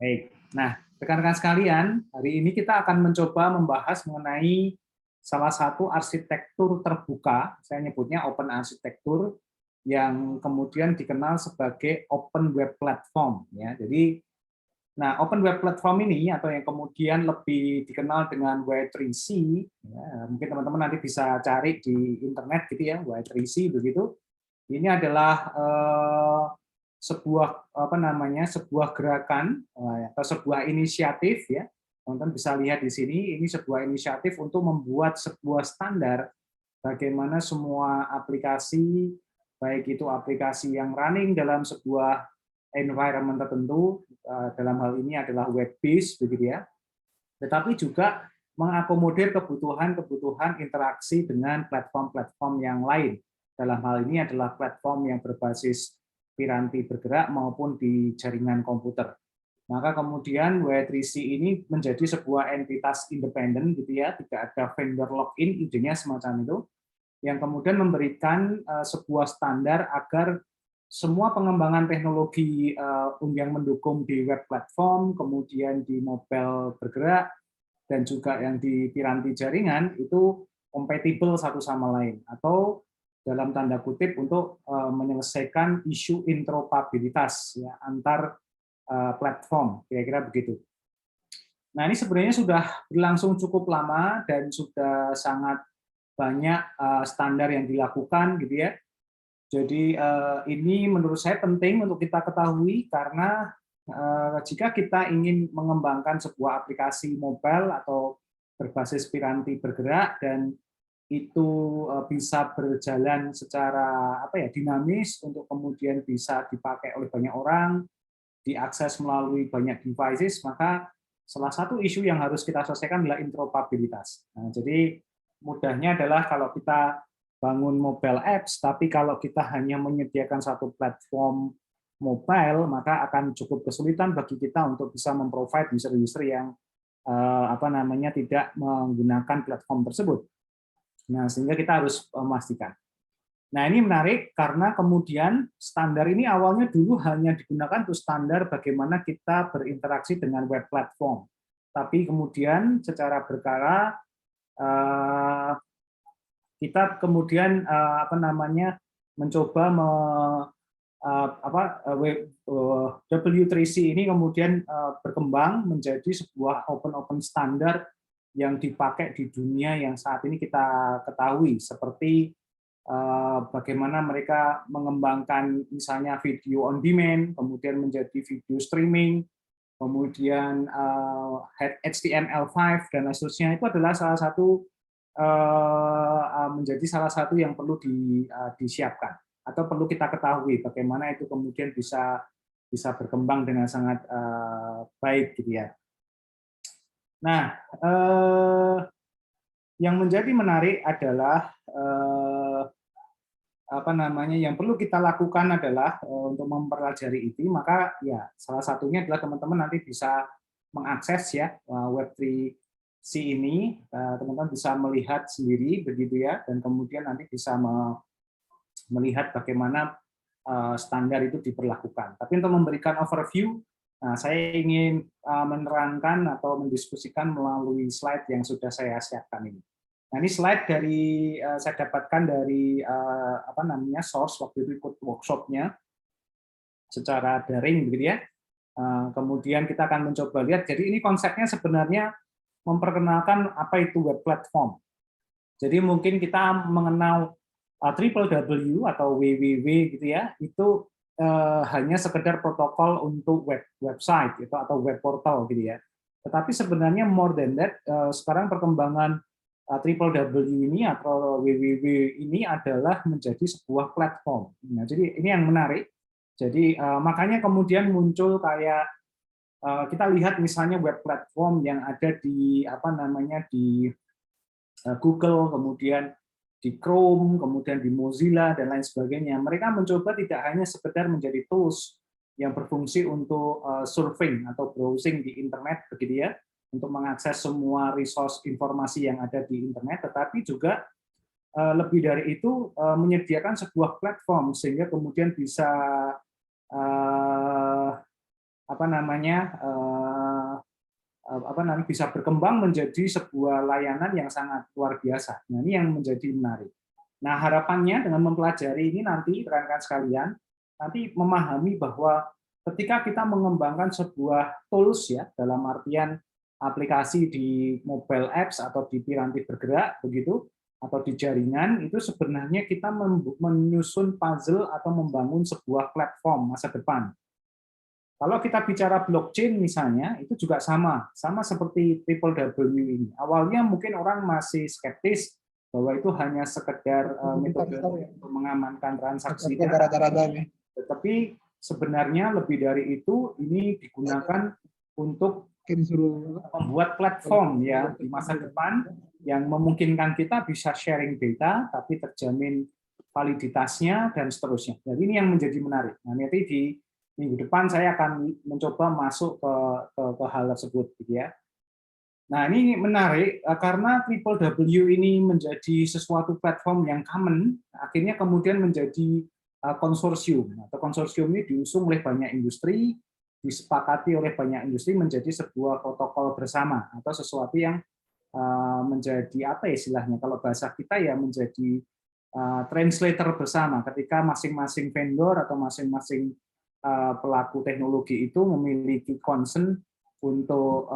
Baik. Nah, rekan-rekan sekalian, hari ini kita akan mencoba membahas mengenai salah satu arsitektur terbuka, saya nyebutnya open arsitektur, yang kemudian dikenal sebagai open web platform. Ya, jadi, nah open web platform ini atau yang kemudian lebih dikenal dengan Y3C, ya, mungkin teman-teman nanti bisa cari di internet gitu ya, Y3C begitu. Ini adalah sebuah apa namanya sebuah gerakan atau sebuah inisiatif ya, teman-teman bisa lihat di sini, ini sebuah inisiatif untuk membuat sebuah standar bagaimana semua aplikasi, baik itu aplikasi yang running dalam sebuah environment tertentu, dalam hal ini adalah web based begitu ya, tetapi juga mengakomodir kebutuhan-kebutuhan interaksi dengan platform-platform yang lain. Dalam hal ini adalah platform yang berbasis piranti bergerak maupun di jaringan komputer. Maka kemudian W3C ini menjadi sebuah entitas independen gitu ya, tidak ada vendor login, idenya semacam itu, yang kemudian memberikan sebuah standar agar semua pengembangan teknologi yang mendukung di web platform, kemudian di mobile bergerak, dan juga yang di piranti jaringan itu kompatibel satu sama lain, atau dalam tanda kutip untuk menyelesaikan isu interoperabilitas ya, antar platform, kira-kira begitu. Nah, ini sebenarnya sudah berlangsung cukup lama dan sudah sangat banyak standar yang dilakukan gitu ya. Jadi ini menurut saya penting untuk kita ketahui karena jika kita ingin mengembangkan sebuah aplikasi mobile atau berbasis piranti bergerak dan itu bisa berjalan secara apa ya dinamis untuk kemudian bisa dipakai oleh banyak orang, diakses melalui banyak devices, maka salah satu isu yang harus kita selesaikan adalah interoperabilitas. Nah, jadi mudahnya adalah kalau kita bangun mobile apps, tapi kalau kita hanya menyediakan satu platform mobile, maka akan cukup kesulitan bagi kita untuk bisa memprovide user-user yang apa namanya tidak menggunakan platform tersebut. Nah, sehingga kita harus memastikan. Nah, ini menarik karena kemudian standar ini awalnya dulu hanya digunakan untuk standar bagaimana kita berinteraksi dengan web platform. Tapi kemudian secara berkala kita kemudian apa namanya mencoba W3C ini kemudian berkembang menjadi sebuah open standar yang dipakai di dunia yang saat ini kita ketahui, seperti bagaimana mereka mengembangkan misalnya video on demand, kemudian menjadi video streaming, kemudian HTML5 dan lain seterusnya. Itu adalah salah satu menjadi salah satu yang perlu disiapkan atau perlu kita ketahui bagaimana itu kemudian bisa berkembang dengan sangat baik gitu ya. Nah, yang menjadi menarik adalah apa namanya yang perlu kita lakukan adalah untuk mempelajari itu, maka ya salah satunya adalah teman-teman nanti bisa mengakses ya Web3C ini, teman-teman bisa melihat sendiri begitu ya, dan kemudian nanti bisa melihat bagaimana standar itu diberlakukan. Tapi untuk memberikan overview, nah, saya ingin menerangkan atau mendiskusikan melalui slide yang sudah saya siapkan ini. Nah, ini slide dari saya dapatkan dari apa namanya source waktu itu ikut workshopnya secara daring, begitu ya. Kemudian kita akan mencoba lihat. Jadi ini konsepnya sebenarnya memperkenalkan apa itu web platform. Jadi mungkin kita mengenal www atau www gitu ya, itu hanya sekedar protokol untuk website gitu, atau web portal gitu ya. Tetapi sebenarnya more than that, sekarang perkembangan www ini atau www ini adalah menjadi sebuah platform. Nah, jadi ini yang menarik. Jadi makanya kemudian muncul kayak kita lihat misalnya web platform yang ada di apa namanya di Google, kemudian di Chrome, kemudian di Mozilla, dan lain sebagainya. Mereka mencoba tidak hanya sekedar menjadi tools yang berfungsi untuk surfing atau browsing di internet, begitu ya, untuk mengakses semua resource informasi yang ada di internet, tetapi juga lebih dari itu menyediakan sebuah platform sehingga kemudian bisa apa namanya bisa berkembang menjadi sebuah layanan yang sangat luar biasa. Nah, ini yang menjadi menarik. Nah, harapannya dengan mempelajari ini nanti rekan-rekan sekalian, nanti memahami bahwa ketika kita mengembangkan sebuah tools ya, dalam artian aplikasi di mobile apps atau di piranti bergerak begitu, atau di jaringan, itu sebenarnya kita menyusun puzzle atau membangun sebuah platform masa depan. Kalau kita bicara blockchain misalnya, itu juga sama seperti TripleW ini. Awalnya mungkin orang masih skeptis bahwa itu hanya sekedar metode untuk mengamankan transaksi data. Tetapi sebenarnya lebih dari itu, ini digunakan untuk membuat platform ya di masa depan yang memungkinkan kita bisa sharing data, tapi terjamin validitasnya dan seterusnya. Jadi ini yang menjadi menarik. Nah, nanti di minggu depan saya akan mencoba masuk ke hal tersebut, gitu ya. Nah, ini menarik karena TripleW ini menjadi sesuatu platform yang common, akhirnya kemudian menjadi konsorsium. Atau konsorsium ini diusung oleh banyak industri, disepakati oleh banyak industri menjadi sebuah protokol bersama atau sesuatu yang menjadi apa istilahnya? Kalau bahasa kita ya menjadi translator bersama. Ketika masing-masing vendor atau masing-masing pelaku teknologi itu memiliki concern untuk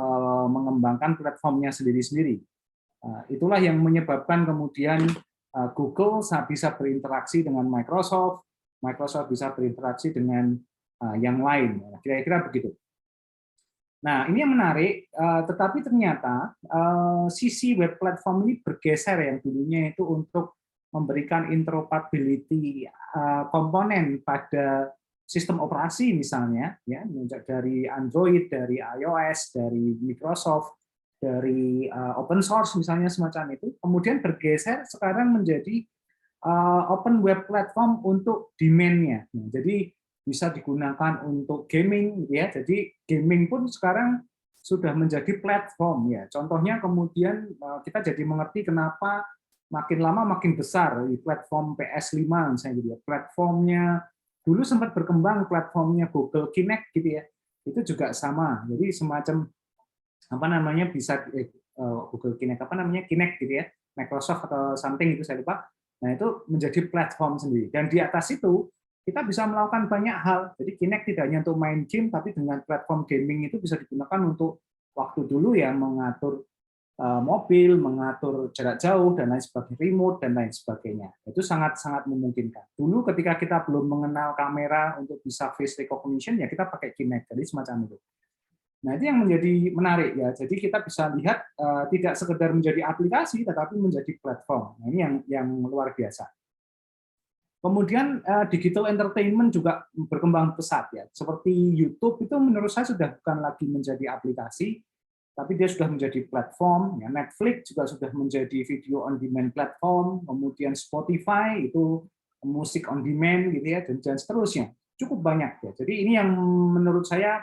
mengembangkan platformnya sendiri-sendiri. Itulah yang menyebabkan kemudian Google bisa berinteraksi dengan Microsoft, Microsoft bisa berinteraksi dengan yang lain. Kira-kira begitu. Nah, ini yang menarik, tetapi ternyata sisi web platform ini bergeser yang dulunya itu untuk memberikan interoperability komponen pada sistem operasi misalnya, ya, dari Android, dari iOS, dari Microsoft, dari open source misalnya semacam itu, kemudian bergeser sekarang menjadi open web platform untuk demand-nya. Nah, jadi bisa digunakan untuk gaming, ya. Jadi gaming pun sekarang sudah menjadi platform, ya. Contohnya kemudian kita jadi mengerti kenapa makin lama makin besar di platform PS5 misalnya gitu ya. Platformnya dulu sempat berkembang platformnya Google Kinect gitu ya, itu juga sama. Jadi semacam apa namanya bisa Google Kinect apa namanya Kinect gitu ya, Microsoft atau something itu saya lupa. Nah itu menjadi platform sendiri dan di atas itu kita bisa melakukan banyak hal. Jadi Kinect tidak hanya untuk main game, tapi dengan platform gaming itu bisa digunakan untuk waktu dulu ya mengatur mobil, mengatur jarak jauh, dan lain sebagainya, remote, dan lain sebagainya. Itu sangat-sangat memungkinkan. Dulu ketika kita belum mengenal kamera untuk bisa face recognition, ya kita pakai Kinect, jadi semacam itu. Nah, itu yang menjadi menarik ya. Jadi kita bisa lihat tidak sekedar menjadi aplikasi, tetapi menjadi platform. Nah, ini yang luar biasa. Kemudian digital entertainment juga berkembang pesat ya. Seperti YouTube itu menurut saya sudah bukan lagi menjadi aplikasi, tapi dia sudah menjadi platform. Ya, Netflix juga sudah menjadi video on demand platform, kemudian Spotify itu musik on demand gitu ya, dan seterusnya. Cukup banyak ya. Jadi ini yang menurut saya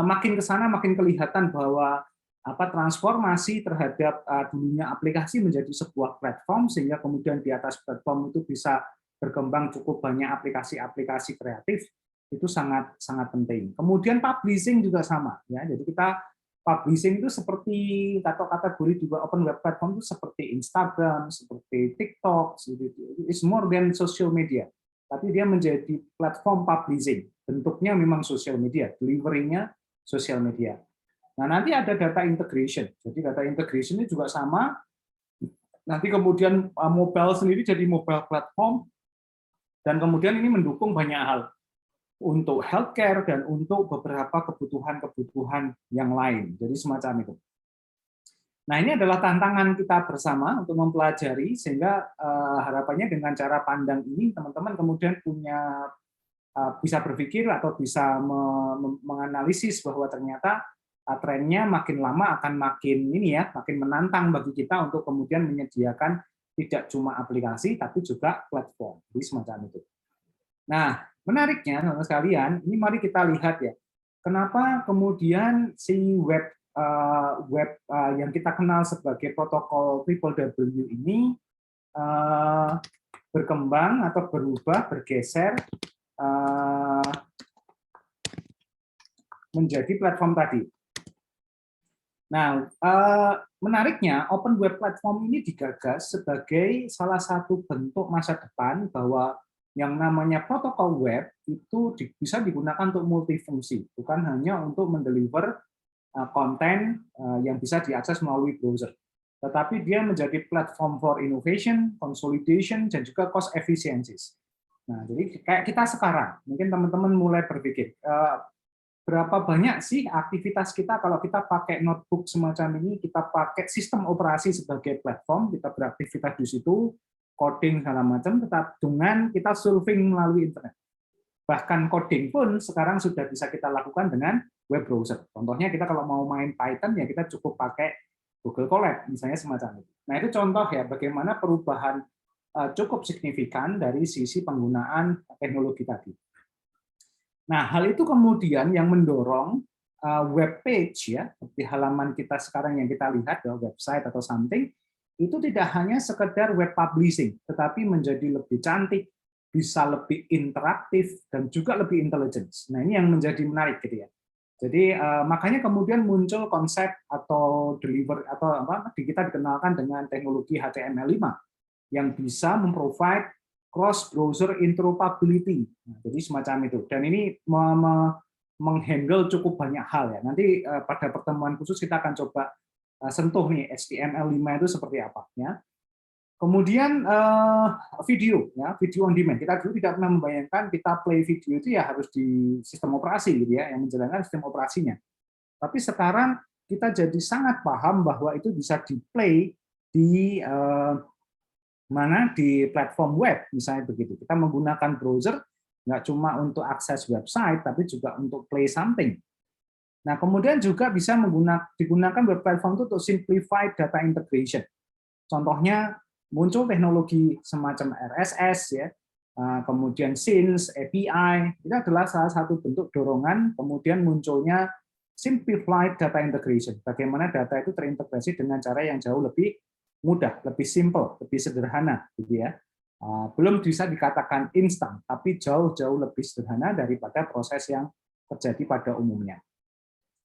makin ke sana makin kelihatan bahwa transformasi terhadap dulunya aplikasi menjadi sebuah platform sehingga kemudian di atas platform itu bisa berkembang cukup banyak aplikasi-aplikasi kreatif. Itu sangat sangat penting. Kemudian publishing juga sama ya. Jadi kita publishing itu seperti kategori juga open web platform itu seperti Instagram, seperti TikTok, it's more than social media. Tapi dia menjadi platform publishing. Bentuknya memang social media, delivery-nya social media. Nah, nanti ada data integration. Jadi data integration ini juga sama. Nanti kemudian mobile sendiri jadi mobile platform dan kemudian ini mendukung banyak hal untuk healthcare dan untuk beberapa kebutuhan-kebutuhan yang lain. Jadi semacam itu. Nah, ini adalah tantangan kita bersama untuk mempelajari sehingga harapannya dengan cara pandang ini teman-teman kemudian punya bisa berpikir atau bisa menganalisis bahwa ternyata trennya makin lama akan makin makin menantang bagi kita untuk kemudian menyediakan tidak cuma aplikasi tapi juga platform. Jadi semacam itu. Nah, menariknya teman-teman sekalian, ini mari kita lihat ya. Kenapa kemudian si web yang kita kenal sebagai protokol TripleW ini berkembang atau berubah, bergeser menjadi platform tadi. Nah, menariknya Open Web Platform ini digagas sebagai salah satu bentuk masa depan bahwa yang namanya protokol web itu bisa digunakan untuk multifungsi, bukan hanya untuk mendeliver konten yang bisa diakses melalui browser, tetapi dia menjadi platform for innovation, consolidation, dan juga cost efficiencies. Nah, jadi kayak kita sekarang, mungkin teman-teman mulai berpikir, berapa banyak sih aktivitas kita kalau kita pakai notebook semacam ini, kita pakai sistem operasi sebagai platform, kita beraktivitas di situ, coding segala macam, tetap dengan kita surfing melalui internet. Bahkan coding pun sekarang sudah bisa kita lakukan dengan web browser. Contohnya kita kalau mau main Python ya kita cukup pakai Google Colab, misalnya semacam itu. Nah itu contoh ya bagaimana perubahan cukup signifikan dari sisi penggunaan teknologi tadi. Nah, hal itu kemudian yang mendorong web page ya, di halaman kita sekarang yang kita lihat ya, website atau something, itu tidak hanya sekedar web publishing, tetapi menjadi lebih cantik, bisa lebih interaktif dan juga lebih intelligence. Nah, ini yang menjadi menarik gitu ya. Jadi makanya kemudian muncul konsep atau deliver atau apa kita dikenalkan dengan teknologi HTML5 yang bisa memprovide cross browser interoperability. Nah, jadi semacam itu. Dan ini menghandle cukup banyak hal ya. Nanti pada pertemuan khusus kita akan coba sentuh nih HTML5 itu seperti apa ya. Kemudian video ya, video on demand. Kita dulu tidak pernah membayangkan kita play video itu ya harus di sistem operasi gitu ya, yang menjalankan sistem operasinya. Tapi sekarang kita jadi sangat paham bahwa itu bisa di-play di mana di platform web, misalnya begitu. Kita menggunakan browser nggak cuma untuk akses website, tapi juga untuk play something. Nah, kemudian juga bisa digunakan web platform itu untuk simplified data integration. Contohnya muncul teknologi semacam RSS ya, kemudian SYNS, API, itu adalah salah satu bentuk dorongan kemudian munculnya simplified data integration. Bagaimana data itu terintegrasi dengan cara yang jauh lebih mudah, lebih simple, lebih sederhana, gitu ya. Belum bisa dikatakan instan, tapi jauh-jauh lebih sederhana daripada proses yang terjadi pada umumnya.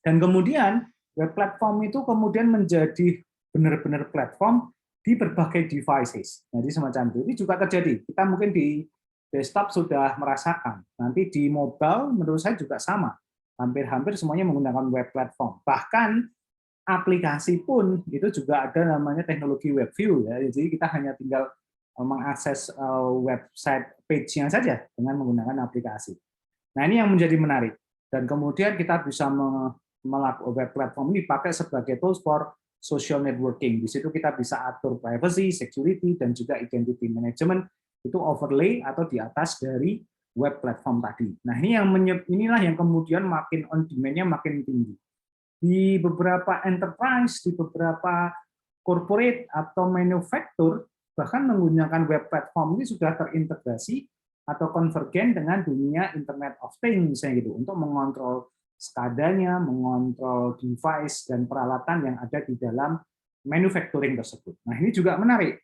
Dan kemudian web platform itu kemudian menjadi benar-benar platform di berbagai devices. Jadi semacam itu. Ini juga terjadi. Kita mungkin di desktop sudah merasakan. Nanti di mobile menurut saya juga sama. Hampir-hampir semuanya menggunakan web platform. Bahkan aplikasi pun itu juga ada namanya teknologi web view ya. Jadi kita hanya tinggal mengakses website page-nya saja dengan menggunakan aplikasi. Nah, ini yang menjadi menarik. Dan kemudian kita bisa melakukan web platform ini pakai sebagai tools for social networking. Di situ kita bisa atur privacy, security, dan juga identity management itu overlay atau di atas dari web platform tadi. Nah, inilah yang kemudian makin on demand-nya makin tinggi. Di beberapa enterprise, di beberapa corporate atau manufaktur, bahkan menggunakan web platform ini sudah terintegrasi atau konvergen dengan dunia Internet of Things, misalnya gitu, untuk mengontrol SCADA-nya, mengontrol device dan peralatan yang ada di dalam manufacturing tersebut. Nah, ini juga menarik.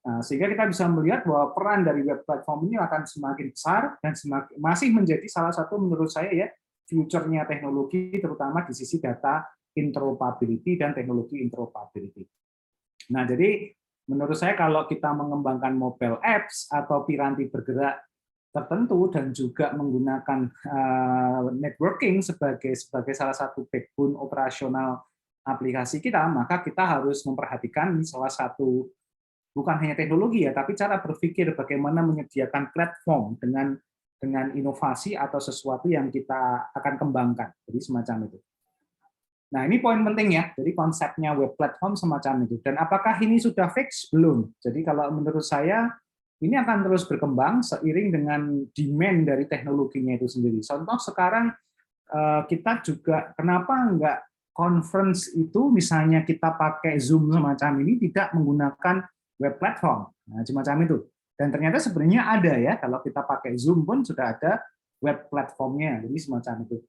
Nah, sehingga kita bisa melihat bahwa peran dari web platform ini akan semakin besar dan masih menjadi salah satu menurut saya ya future-nya teknologi, terutama di sisi data interoperability dan teknologi interoperability. Nah, jadi menurut saya kalau kita mengembangkan mobile apps atau piranti bergerak tertentu dan juga menggunakan networking sebagai salah satu backbone operasional aplikasi kita, maka kita harus memperhatikan salah satu bukan hanya teknologi ya, tapi cara berpikir bagaimana menyediakan platform dengan inovasi atau sesuatu yang kita akan kembangkan. Jadi semacam itu. Nah, ini poin penting ya. Jadi konsepnya web platform semacam itu. Dan apakah ini sudah fix? Belum. Jadi kalau menurut saya ini akan terus berkembang seiring dengan demand dari teknologinya itu sendiri. Contoh sekarang kita juga kenapa enggak conference itu misalnya kita pakai Zoom semacam ini tidak menggunakan web platform. Nah, semacam itu. Dan ternyata sebenarnya ada ya, kalau kita pakai Zoom pun sudah ada web platformnya, jadi semacam itu.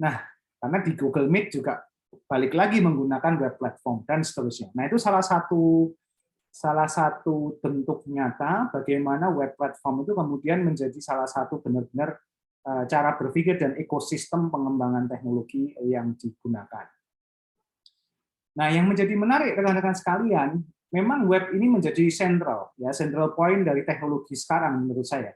Nah, karena di Google Meet juga balik lagi menggunakan web platform dan seterusnya. Nah, itu salah satu bentuk nyata bagaimana web platform itu kemudian menjadi salah satu benar-benar cara berpikir dan ekosistem pengembangan teknologi yang digunakan. Nah, yang menjadi menarik rekan-rekan sekalian, memang web ini menjadi central, ya central point dari teknologi sekarang menurut saya.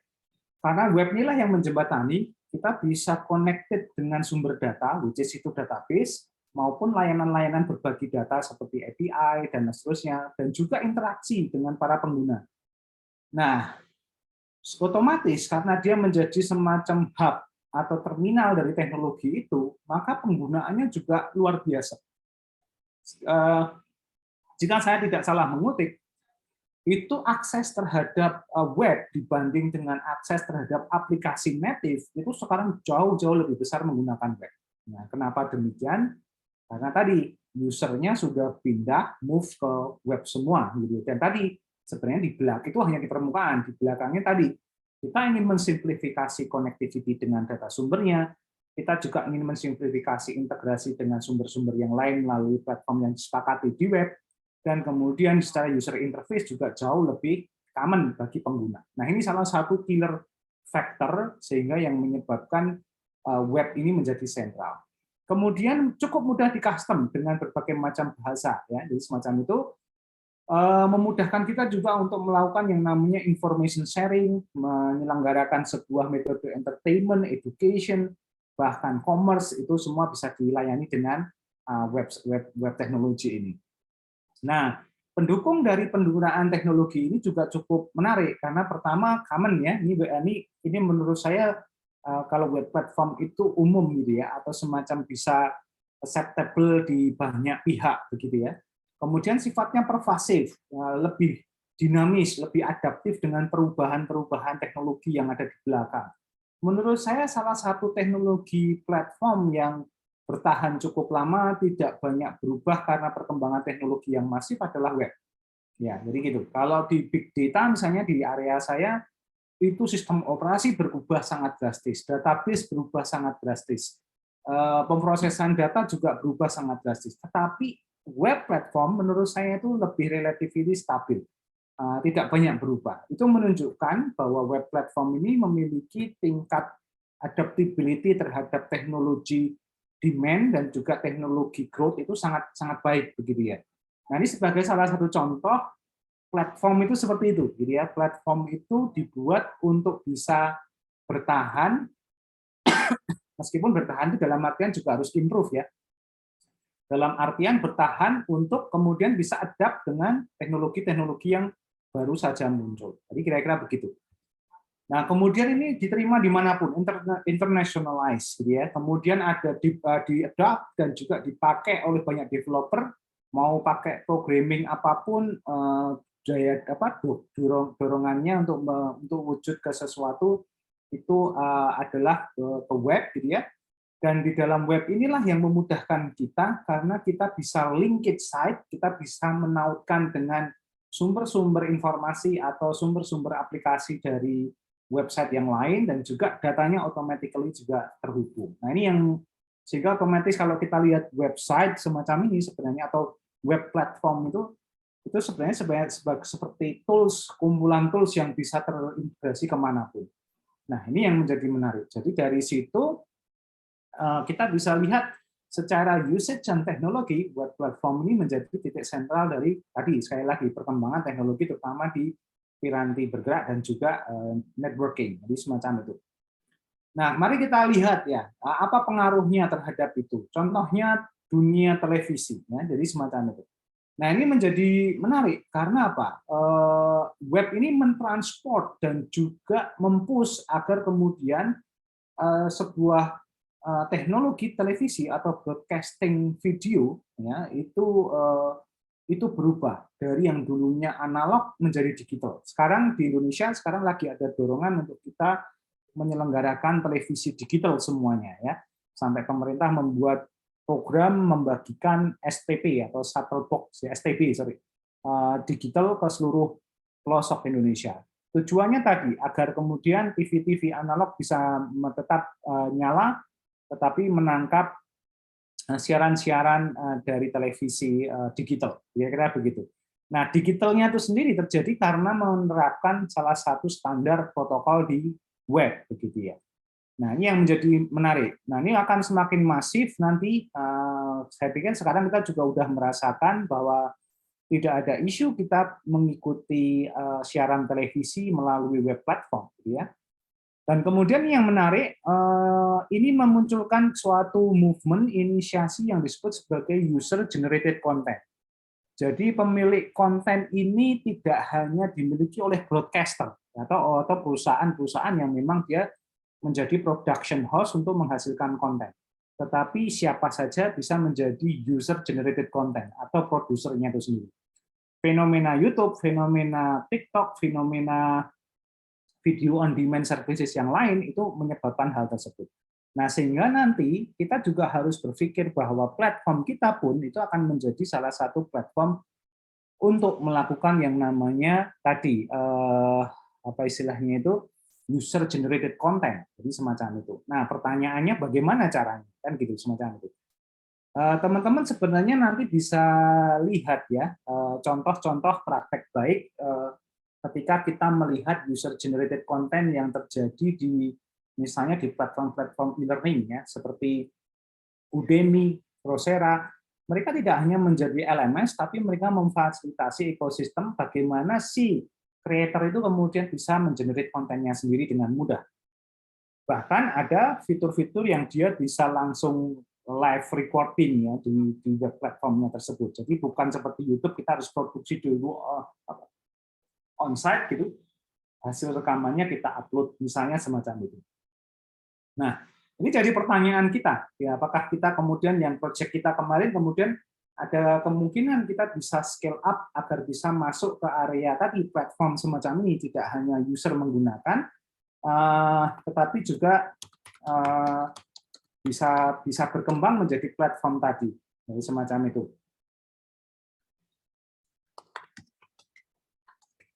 Karena web inilah yang menjembatani kita bisa connected dengan sumber data, which is itu database, maupun layanan-layanan berbagi data seperti API dan seterusnya, dan juga interaksi dengan para pengguna. Nah, otomatis karena dia menjadi semacam hub atau terminal dari teknologi itu, maka penggunaannya juga luar biasa. Jika saya tidak salah mengutip, itu akses terhadap web dibanding dengan akses terhadap aplikasi native itu sekarang jauh-jauh lebih besar menggunakan web. Nah, kenapa demikian? Karena tadi usernya sudah pindah move ke web semua, gitu. Dan tadi sebenarnya di belakang itu hanya di permukaan, di belakangnya tadi kita ingin mensimplifikasi connectivity dengan data sumbernya, kita juga ingin mensimplifikasi integrasi dengan sumber-sumber yang lain melalui platform yang disepakati di web, dan kemudian secara user interface juga jauh lebih common bagi pengguna. Nah, ini salah satu killer factor sehingga yang menyebabkan web ini menjadi sentral. Kemudian cukup mudah di custom dengan berbagai macam bahasa, ya. Jadi semacam itu memudahkan kita juga untuk melakukan yang namanya information sharing, menyelenggarakan sebuah metode entertainment, education, bahkan commerce, itu semua bisa dilayani dengan web teknologi ini. Nah, pendukung dari penggunaan teknologi ini juga cukup menarik karena pertama common, ya, ini menurut saya kalau web platform itu umum gitu ya, atau semacam bisa acceptable di banyak pihak begitu ya. Kemudian sifatnya pervasif, lebih dinamis, lebih adaptif dengan perubahan-perubahan teknologi yang ada di belakang. Menurut saya salah satu teknologi platform yang bertahan cukup lama, tidak banyak berubah karena perkembangan teknologi yang masif adalah web. Ya, jadi gitu. Kalau di big data misalnya di area saya itu sistem operasi berubah sangat drastis, database berubah sangat drastis, pemrosesan data juga berubah sangat drastis. Tetapi web platform menurut saya itu lebih relatively stabil, tidak banyak berubah. Itu menunjukkan bahwa web platform ini memiliki tingkat adaptability terhadap teknologi demand dan juga teknologi growth itu sangat sangat baik begitu ya. Nah, ini sebagai salah satu contoh platform itu seperti itu, gitu ya. Platform itu dibuat untuk bisa bertahan, meskipun bertahan itu dalam artian juga harus improve ya. Dalam artian bertahan untuk kemudian bisa adapt dengan teknologi-teknologi yang baru saja muncul. Jadi kira-kira begitu. Nah, kemudian ini diterima dimanapun, internationalize, gitu ya. Kemudian ada di-adopt dan juga dipakai oleh banyak developer, mau pakai programming apapun, daya dorongannya untuk wujud ke sesuatu itu adalah ke web, gitu ya. Dan di dalam web inilah yang memudahkan kita karena kita bisa linkage site, kita bisa menautkan dengan sumber-sumber informasi atau sumber-sumber aplikasi dari website yang lain dan juga datanya automatically juga terhubung. Nah, ini yang sehingga otomatis kalau kita lihat website semacam ini sebenarnya atau web platform itu sebenarnya seperti tools, kumpulan tools yang bisa terintegrasi kemanapun. Nah, ini yang menjadi menarik. Jadi dari situ kita bisa lihat secara usage dan teknologi, web platform ini menjadi titik sentral dari tadi sekali lagi perkembangan teknologi terutama di piranti bergerak dan juga networking, jadi semacam itu. Nah, mari kita lihat ya apa pengaruhnya terhadap itu. Contohnya dunia televisi, ya, jadi semacam itu. Nah, ini menjadi menarik karena apa? Web ini mentransport dan juga mempush agar kemudian sebuah teknologi televisi atau broadcasting video ya itu berubah dari yang dulunya analog menjadi digital. Sekarang di Indonesia sekarang lagi ada dorongan untuk kita menyelenggarakan televisi digital semuanya ya. Sampai pemerintah membuat program membagikan STP atau shuttle box ya, STB digital ke seluruh pelosok Indonesia. Tujuannya tadi agar kemudian TV-TV analog bisa tetap nyala tetapi menangkap siaran-siaran dari televisi digital, kira-kira begitu. Nah, digitalnya itu sendiri terjadi karena menerapkan salah satu standar protokol di web, begitu ya. Nah, ini yang menjadi menarik. Nah, ini akan semakin masif nanti. Saya pikir sekarang kita juga sudah merasakan bahwa tidak ada isu kita mengikuti siaran televisi melalui web platform, gitu ya. Dan kemudian yang menarik, ini memunculkan suatu movement inisiasi yang disebut sebagai user generated content. Jadi pemilik konten ini tidak hanya dimiliki oleh broadcaster atau perusahaan-perusahaan yang memang dia menjadi production house untuk menghasilkan konten. Tetapi siapa saja bisa menjadi user generated content atau produsernya itu sendiri. Fenomena YouTube, fenomena TikTok, fenomena video on demand services yang lain itu menyebabkan hal tersebut. Nah, sehingga nanti kita juga harus berpikir bahwa platform kita pun itu akan menjadi salah satu platform untuk melakukan yang namanya tadi apa istilahnya itu user generated content, jadi semacam itu. Nah, pertanyaannya bagaimana caranya, kan gitu semacam itu. Teman-teman sebenarnya nanti bisa lihat ya contoh-contoh praktek baik ketika kita melihat user generated content yang terjadi di misalnya di platform-platform e-learning ya seperti Udemy, Coursera. Mereka tidak hanya menjadi LMS, tapi mereka memfasilitasi ekosistem bagaimana si creator itu kemudian bisa mengenerate kontennya sendiri dengan mudah. Bahkan ada fitur-fitur yang dia bisa langsung live recording ya di web platformnya tersebut. Jadi bukan seperti YouTube kita harus produksi dulu on-site gitu, hasil rekamannya kita upload misalnya semacam itu. Nah, ini jadi pertanyaan kita, ya apakah kita kemudian yang project kita kemarin kemudian ada kemungkinan kita bisa scale up agar bisa masuk ke area tadi platform semacam ini, tidak hanya user menggunakan, tetapi juga bisa berkembang menjadi platform tadi, jadi semacam itu.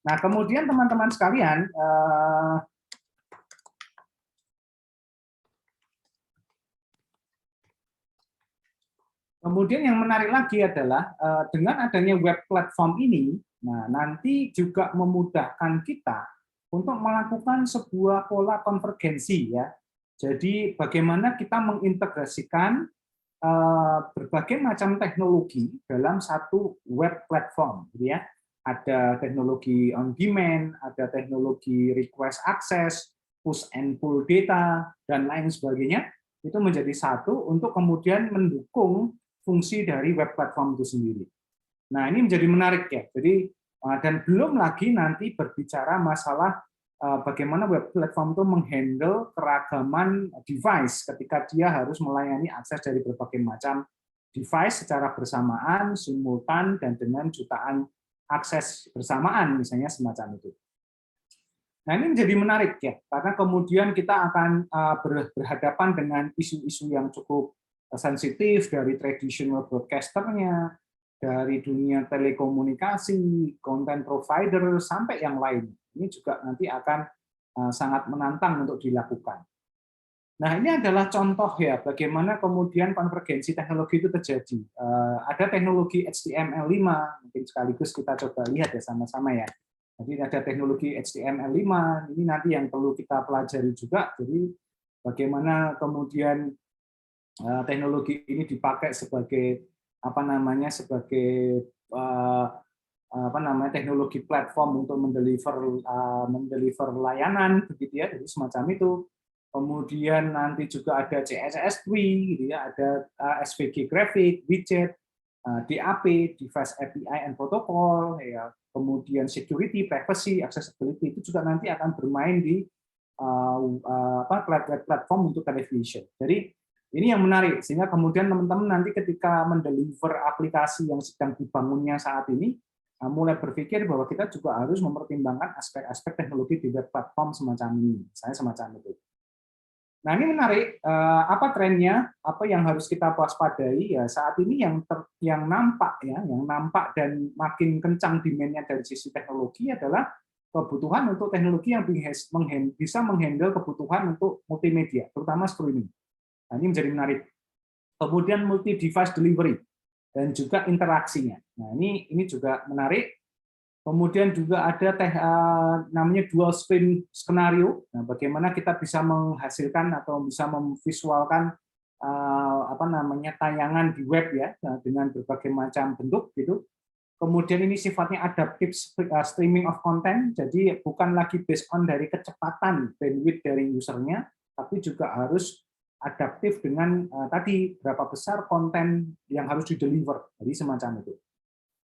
Nah, kemudian teman-teman sekalian, kemudian yang menarik lagi adalah dengan adanya web platform ini, nah nanti juga memudahkan kita untuk melakukan sebuah pola konvergensi ya. Jadi bagaimana kita mengintegrasikan berbagai macam teknologi dalam satu web platform, gitu ya. Ada teknologi on demand, ada teknologi request access, push and pull data dan lain sebagainya. Itu menjadi satu untuk kemudian mendukung fungsi dari web platform itu sendiri. Nah, ini menjadi menarik ya. Jadi dan belum lagi nanti berbicara masalah bagaimana web platform itu menghandle keragaman device ketika dia harus melayani akses dari berbagai macam device secara bersamaan, simultan, dan dengan jutaan akses bersamaan, misalnya semacam itu. Nah, ini menjadi menarik ya, karena kemudian kita akan berhadapan dengan isu-isu yang cukup sensitif dari traditional broadcasternya, dari dunia telekomunikasi, content provider, sampai yang lain. Ini juga nanti akan sangat menantang untuk dilakukan. Nah, ini adalah contoh ya bagaimana kemudian konvergensi teknologi itu terjadi. Ada teknologi HTML5, mungkin sekaligus kita coba lihat ya sama-sama ya. Jadi ada teknologi HTML5, ini nanti yang perlu kita pelajari juga. Jadi bagaimana kemudian teknologi ini dipakai sebagai teknologi platform untuk mendeliver layanan begitu ya, jadi semacam itu. Kemudian nanti juga ada CSS GUI gitu ya, ada SVG graphic, widget, DAP, device API and protocol ya, kemudian security, privacy, accessibility itu juga nanti akan bermain di platform untuk television. Jadi ini yang menarik, sehingga kemudian teman-teman nanti ketika mendeliver aplikasi yang sedang dibangunnya saat ini, mulai berpikir bahwa kita juga harus mempertimbangkan aspek-aspek teknologi di web platform semacam ini, misalnya semacam itu. Nah, ini menarik, apa trennya, apa yang harus kita waspadai, ya saat ini yang nampak dan makin kencang demand-nya dari sisi teknologi adalah kebutuhan untuk teknologi yang bisa menghandle kebutuhan untuk multimedia, terutama streaming. Nah, ini menjadi menarik. Kemudian multi device delivery dan juga interaksinya. Nah, ini juga menarik Kemudian juga ada namanya dual screen skenario. Nah, bagaimana kita bisa menghasilkan atau bisa memvisualkan tayangan di web ya dengan berbagai macam bentuk gitu. Kemudian ini sifatnya adaptive streaming of content, jadi bukan lagi based on dari kecepatan bandwidth dari usernya, tapi juga harus adaptif dengan tadi berapa besar konten yang harus di-deliver, jadi semacam itu.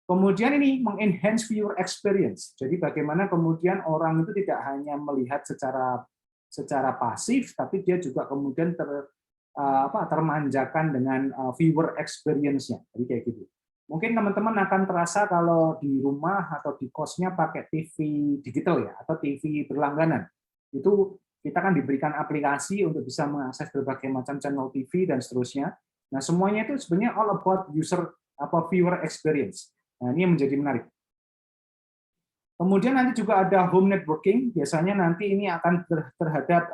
Kemudian ini mengenhance viewer experience. Jadi bagaimana kemudian orang itu tidak hanya melihat secara pasif, tapi dia juga kemudian termanjakan dengan viewer experience-nya. Jadi kayak gitu. Mungkin teman-teman akan terasa kalau di rumah atau di kosnya pakai TV digital ya, atau TV berlangganan. Itu kita kan diberikan aplikasi untuk bisa mengakses berbagai macam channel TV dan seterusnya. Nah, semuanya itu sebenarnya all about viewer experience. Nah, ini yang menjadi menarik. Kemudian nanti juga ada home networking. Biasanya nanti ini akan terhadap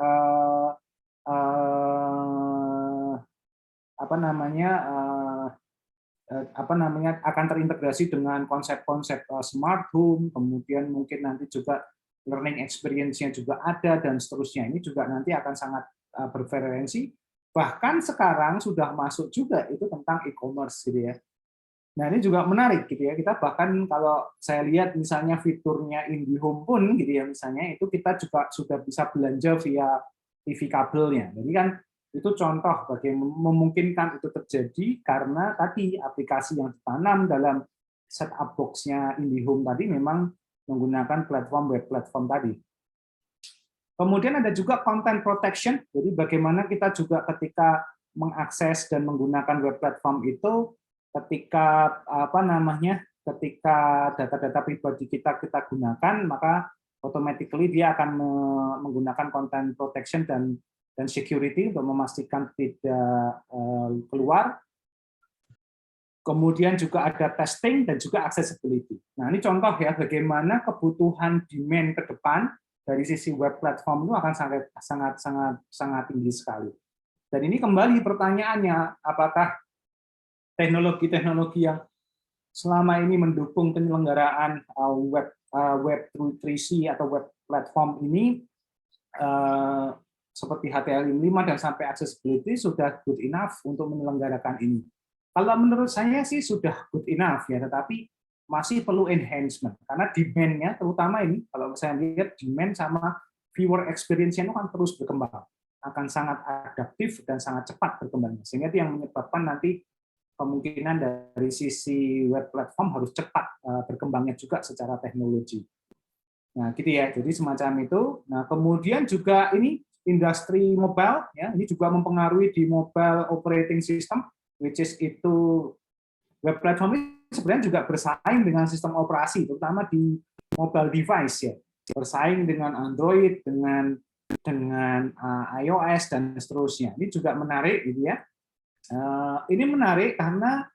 akan terintegrasi dengan konsep-konsep smart home. Kemudian mungkin nanti juga learning experience-nya juga ada dan seterusnya. Ini juga nanti akan sangat bervariasi. Bahkan sekarang sudah masuk juga itu tentang e-commerce gitu ya. Nah, ini juga menarik gitu ya. Kita bahkan kalau saya lihat misalnya fiturnya IndiHome pun gitu ya misalnya itu kita juga sudah bisa belanja via TV kabelnya. Jadi kan itu contoh bagaimana memungkinkan itu terjadi karena tadi aplikasi yang ditanam dalam setup box-nya IndiHome tadi memang menggunakan web platform tadi. Kemudian ada juga content protection. Jadi bagaimana kita juga ketika mengakses dan menggunakan web platform itu ketika data-data pribadi kita gunakan, maka automatically dia akan menggunakan content protection dan security untuk memastikan tidak keluar. Kemudian juga ada testing dan juga accessibility. Nah, ini contoh ya bagaimana kebutuhan demand ke depan dari sisi web platform itu akan sangat tinggi sekali. Dan ini kembali pertanyaannya, apakah teknologi-teknologi yang selama ini mendukung penyelenggaraan Web3C atau web platform ini seperti HTML5 dan sampai accessibility sudah good enough untuk menyelenggarakan ini. Kalau menurut saya sih sudah good enough ya, tetapi masih perlu enhancement karena demand-nya terutama ini kalau saya lihat demand sama viewer experience-nya itu kan terus berkembang, akan sangat adaptif dan sangat cepat berkembangnya, sehingga itu yang menyebabkan nanti kemungkinan dari sisi web platform harus cepat berkembangnya juga secara teknologi. Nah, gitu ya. Jadi semacam itu. Nah, kemudian juga ini industri mobile, ya, ini juga mempengaruhi di mobile operating system, which is itu web platform ini sebenarnya juga bersaing dengan sistem operasi, terutama di mobile device ya, bersaing dengan Android, dengan iOS dan seterusnya. Ini juga menarik, gitu ya. Ini menarik karena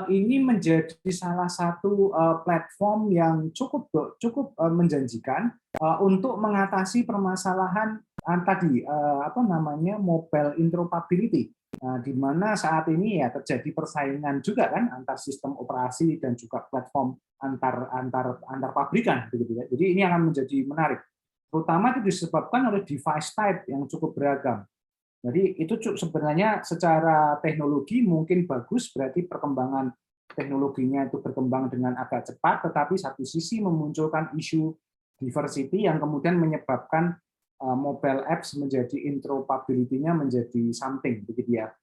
ini menjadi salah satu platform yang cukup menjanjikan untuk mengatasi permasalahan tadi mobile interoperability, di mana saat ini ya terjadi persaingan juga kan antar sistem operasi dan juga platform antar pabrikan begitu ya. Jadi ini akan menjadi menarik, terutama itu disebabkan oleh device type yang cukup beragam. Jadi itu sebenarnya secara teknologi mungkin bagus, berarti perkembangan teknologinya itu berkembang dengan agak cepat, tetapi satu sisi memunculkan isu diversity yang kemudian menyebabkan mobile apps menjadi interoperability-nya menjadi something, begitu ya.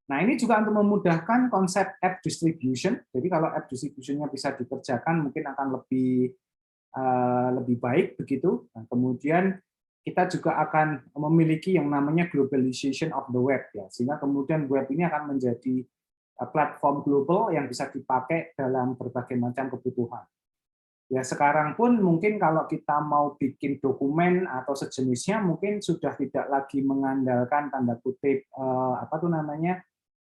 Nah, ini juga untuk memudahkan konsep app distribution. Jadi kalau app distribution-nya bisa dikerjakan mungkin akan lebih baik begitu. Nah, kemudian kita juga akan memiliki yang namanya globalization of the web ya, sehingga kemudian web ini akan menjadi platform global yang bisa dipakai dalam berbagai macam kebutuhan. Ya sekarang pun mungkin kalau kita mau bikin dokumen atau sejenisnya mungkin sudah tidak lagi mengandalkan tanda kutip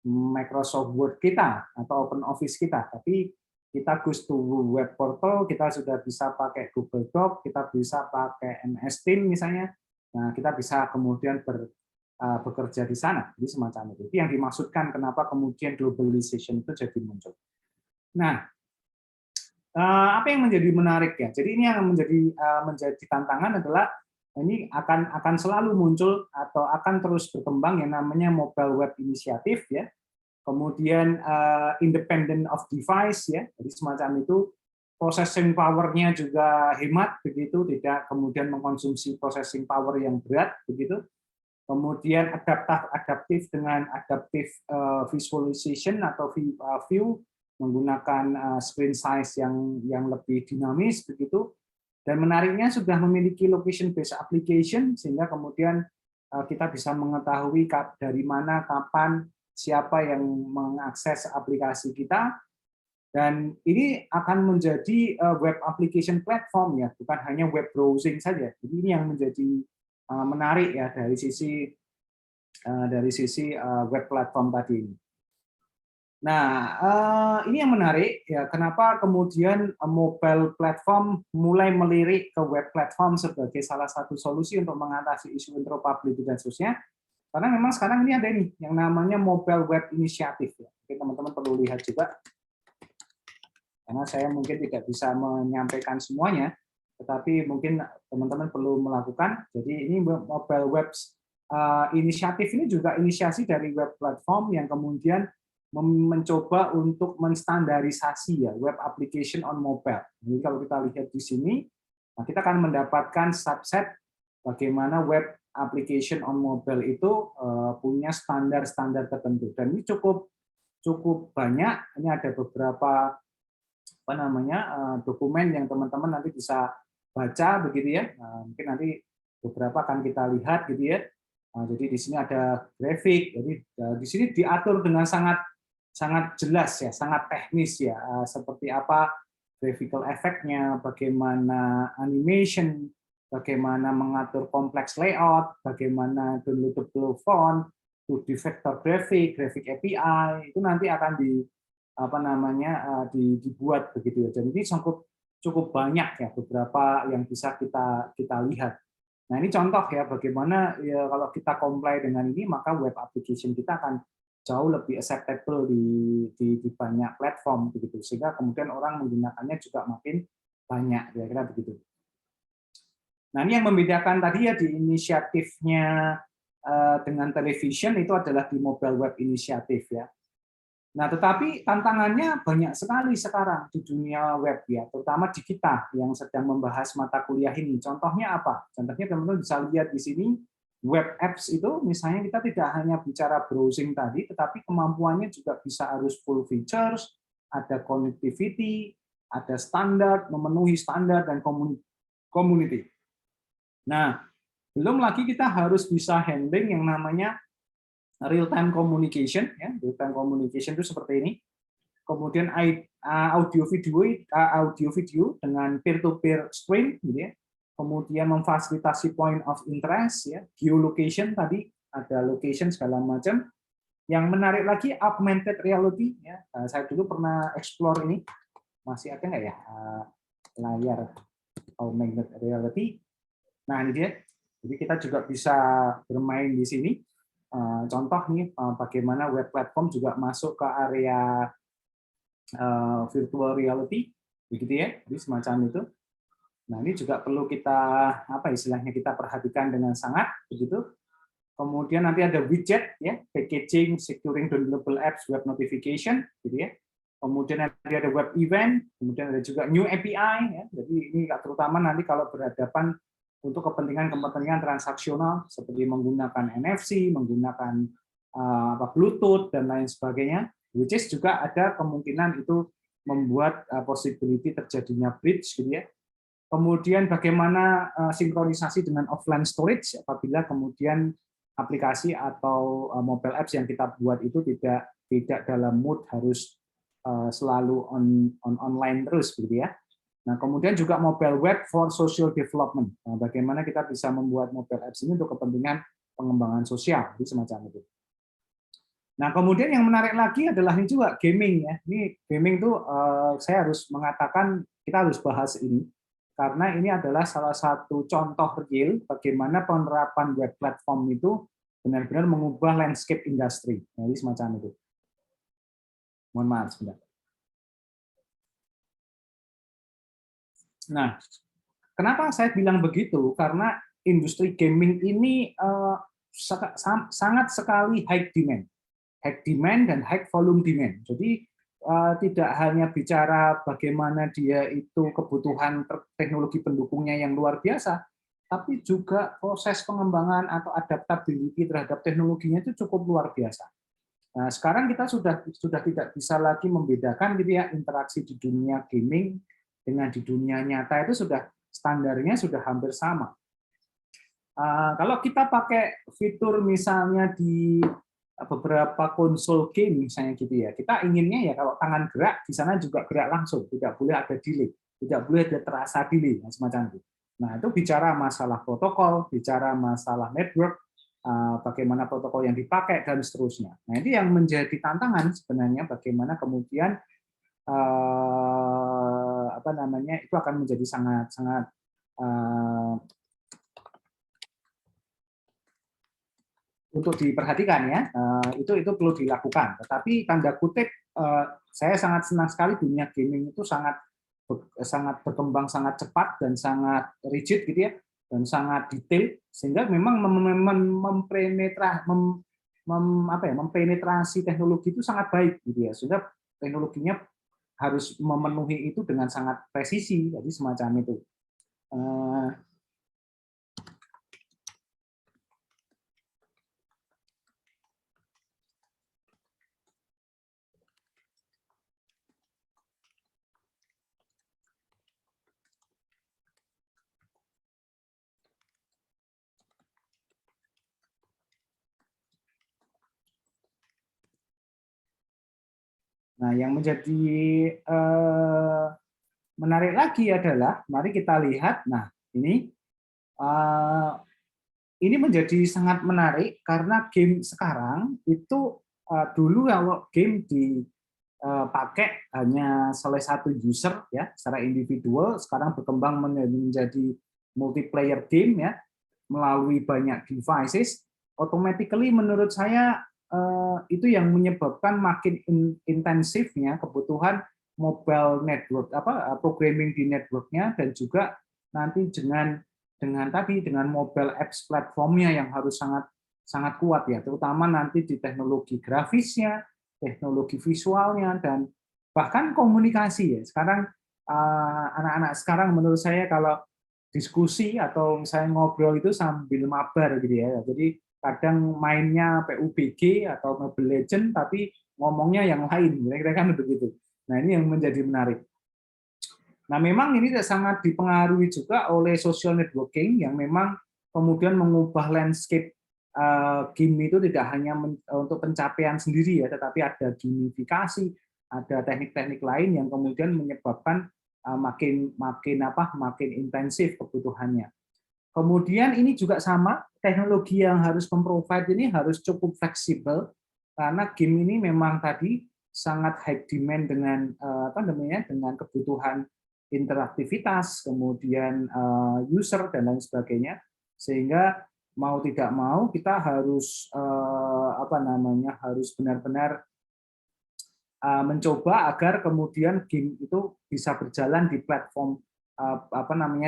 Microsoft Word kita atau Open Office kita, tapi kita goes to web portal, kita sudah bisa pakai Google Doc, kita bisa pakai MS Teams misalnya. Nah, kita bisa kemudian bekerja di sana. Jadi semacam itu. Itu yang dimaksudkan kenapa kemudian globalization itu jadi muncul. Nah, Apa yang menjadi menarik ya? Jadi ini yang menjadi tantangan adalah ini akan selalu muncul atau akan terus berkembang yang namanya mobile web initiative ya. Kemudian independent of device ya. Jadi semacam itu, processing power-nya juga hemat begitu, tidak kemudian mengkonsumsi processing power yang berat begitu. Kemudian adaptif dengan adaptive visualization atau view menggunakan screen size yang lebih dinamis begitu. Dan menariknya sudah memiliki location based application sehingga kemudian kita bisa mengetahui dari mana, kapan, siapa yang mengakses aplikasi kita, dan ini akan menjadi web application platform ya, bukan hanya web browsing saja. Jadi ini yang menjadi menarik ya dari sisi web platform tadi ini. Nah, ini yang menarik ya, kenapa kemudian mobile platform mulai melirik ke web platform sebagai salah satu solusi untuk mengatasi isu interoperability dan seterusnya. Karena memang sekarang ini ada nih yang namanya mobile web initiative ya. Mungkin teman-teman perlu lihat juga. Karena saya mungkin tidak bisa menyampaikan semuanya, tetapi mungkin teman-teman perlu melakukan. Jadi ini mobile web inisiatif ini juga inisiasi dari web platform yang kemudian mencoba untuk menstandarisasi ya web application on mobile. Jadi kalau kita lihat di sini, nah kita akan mendapatkan subset bagaimana web application on mobile itu punya standar-standar tertentu. Dan ini cukup banyak. Ini ada beberapa dokumen yang teman-teman nanti bisa baca begitu ya. Mungkin nanti beberapa akan kita lihat gitu ya. Jadi di sini ada grafik. Jadi di sini diatur dengan sangat jelas ya, sangat teknis ya, seperti apa graphical effect-nya, bagaimana animation, bagaimana mengatur kompleks layout, bagaimana downloadable font, 2D vector graphic, graphic API, itu nanti akan dibuat begitu ya. Jadi ini cukup banyak ya beberapa yang bisa kita lihat. Nah ini contoh ya bagaimana ya kalau kita comply dengan ini maka web application kita akan jauh lebih acceptable di banyak platform begitu, sehingga kemudian orang menggunakannya juga makin banyak kira-kira begitu. Nah ini yang membedakan tadi ya di inisiatifnya dengan television itu adalah di mobile web inisiatif ya. Nah tetapi tantangannya banyak sekali sekarang di dunia web ya, terutama di kita yang sedang membahas mata kuliah ini. Contohnya apa? Contohnya teman-teman bisa lihat di sini. Web apps itu misalnya kita tidak hanya bicara browsing tadi, tetapi kemampuannya juga bisa harus full features, ada connectivity, ada standar, memenuhi standar dan community. Nah, belum lagi kita harus bisa handling yang namanya real time communication, ya. Real time communication itu seperti ini. Kemudian audio video dengan peer to peer stream, gitu ya. Kemudian memfasilitasi point of interest ya, geolocation tadi ada location segala macam. Yang menarik lagi augmented reality ya. Saya dulu pernah explore ini, masih ada nggak ya layar augmented reality. Nah ini dia. Jadi kita juga bisa bermain di sini. Contoh nih bagaimana web platform juga masuk ke area virtual reality, begitu ya. Jadi semacam itu. Nah, ini juga perlu kita istilahnya kita perhatikan dengan sangat begitu. Kemudian nanti ada widget ya, packaging, securing downloadable apps, web notification gitu ya. Kemudian nanti ada web event, kemudian ada juga new API ya. Jadi ini terutama nanti kalau berhadapan untuk kepentingan transaksional seperti menggunakan NFC, menggunakan Bluetooth dan lain sebagainya, which is juga ada kemungkinan itu membuat possibility terjadinya breach gitu ya. Kemudian bagaimana sinkronisasi dengan offline storage apabila kemudian aplikasi atau mobile apps yang kita buat itu tidak dalam mood harus selalu online terus gitu ya. Nah, kemudian juga mobile web for social development. Nah, bagaimana kita bisa membuat mobile apps ini untuk kepentingan pengembangan sosial, jadi semacam itu. Nah, kemudian yang menarik lagi adalah ini juga gaming ya. Ini gaming tuh saya harus mengatakan kita harus bahas ini. Karena ini adalah salah satu contoh real bagaimana penerapan web platform itu benar-benar mengubah landscape industri. Jadi semacam itu. Mohon maaf sebentar. Nah, kenapa saya bilang begitu? Karena industri gaming ini sangat sekali high demand dan high volume demand. Jadi tidak hanya bicara bagaimana dia itu kebutuhan teknologi pendukungnya yang luar biasa, tapi juga proses pengembangan atau adaptability terhadap teknologinya itu cukup luar biasa. Nah, sekarang kita sudah tidak bisa lagi membedakan gitu ya, interaksi di dunia gaming dengan di dunia nyata itu sudah standarnya sudah hampir sama. Kalau kita pakai fitur misalnya di beberapa konsol game misalnya gitu ya, kita inginnya ya kalau tangan gerak di sana juga gerak langsung, tidak boleh ada delay, tidak boleh ada terasa delay, semacam itu. Nah, itu bicara masalah protokol, bicara masalah network, bagaimana protokol yang dipakai dan seterusnya. Nah, ini yang menjadi tantangan sebenarnya bagaimana kemudian itu akan menjadi sangat untuk diperhatikan ya, itu perlu dilakukan. Tetapi tanda kutip, saya sangat senang sekali dunia gaming itu sangat berkembang sangat cepat dan sangat rigid gitu ya, dan sangat detail sehingga memang mempenetrasi teknologi itu sangat baik gitu ya, sehingga teknologinya harus memenuhi itu dengan sangat presisi, jadi semacam itu. Nah, yang menjadi menarik lagi adalah, mari kita lihat, nah ini menjadi sangat menarik karena game sekarang itu dulu kalau game dipakai hanya salah satu user ya secara individual, sekarang berkembang menjadi multiplayer game ya melalui banyak devices, automatically menurut saya itu yang menyebabkan makin intensifnya kebutuhan mobile network programming di networknya, dan juga nanti dengan mobile apps platformnya yang harus sangat kuat ya, terutama nanti di teknologi grafisnya, teknologi visualnya, dan bahkan komunikasi ya. Sekarang anak-anak sekarang menurut saya kalau diskusi atau misalnya ngobrol itu sambil mabar gitu ya. Jadi kadang mainnya PUBG atau Mobile Legends tapi ngomongnya yang lain, kira-kira kan begitu. Nah, ini yang menjadi menarik. Nah, memang ini sangat dipengaruhi juga oleh social networking yang memang kemudian mengubah landscape game itu tidak hanya untuk pencapaian sendiri ya, tetapi ada gamifikasi, ada teknik-teknik lain yang kemudian menyebabkan makin intensif kebutuhannya. Kemudian ini juga sama, teknologi yang harus memprovide ini harus cukup fleksibel karena game ini memang tadi sangat high demand dengan dengan kebutuhan interaktivitas, kemudian user dan lain sebagainya, sehingga mau tidak mau kita harus harus benar-benar mencoba agar kemudian game itu bisa berjalan di platform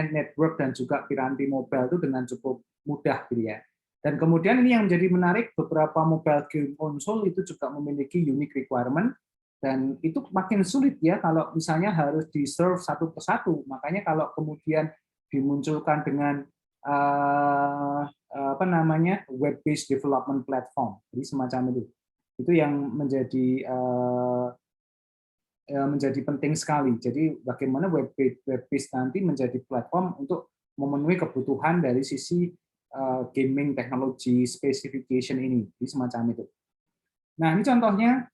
network dan juga piranti mobile itu dengan cukup mudah gitu ya. Dan kemudian ini yang menjadi menarik, beberapa mobile game konsol itu juga memiliki unique requirement, dan itu makin sulit ya kalau misalnya harus di-serve satu persatu. Makanya kalau kemudian dimunculkan dengan web-based development platform, jadi semacam itu yang menjadi penting sekali. Jadi bagaimana web-based nanti menjadi platform untuk memenuhi kebutuhan dari sisi gaming technology specification ini, jadi semacam itu. Nah, ini contohnya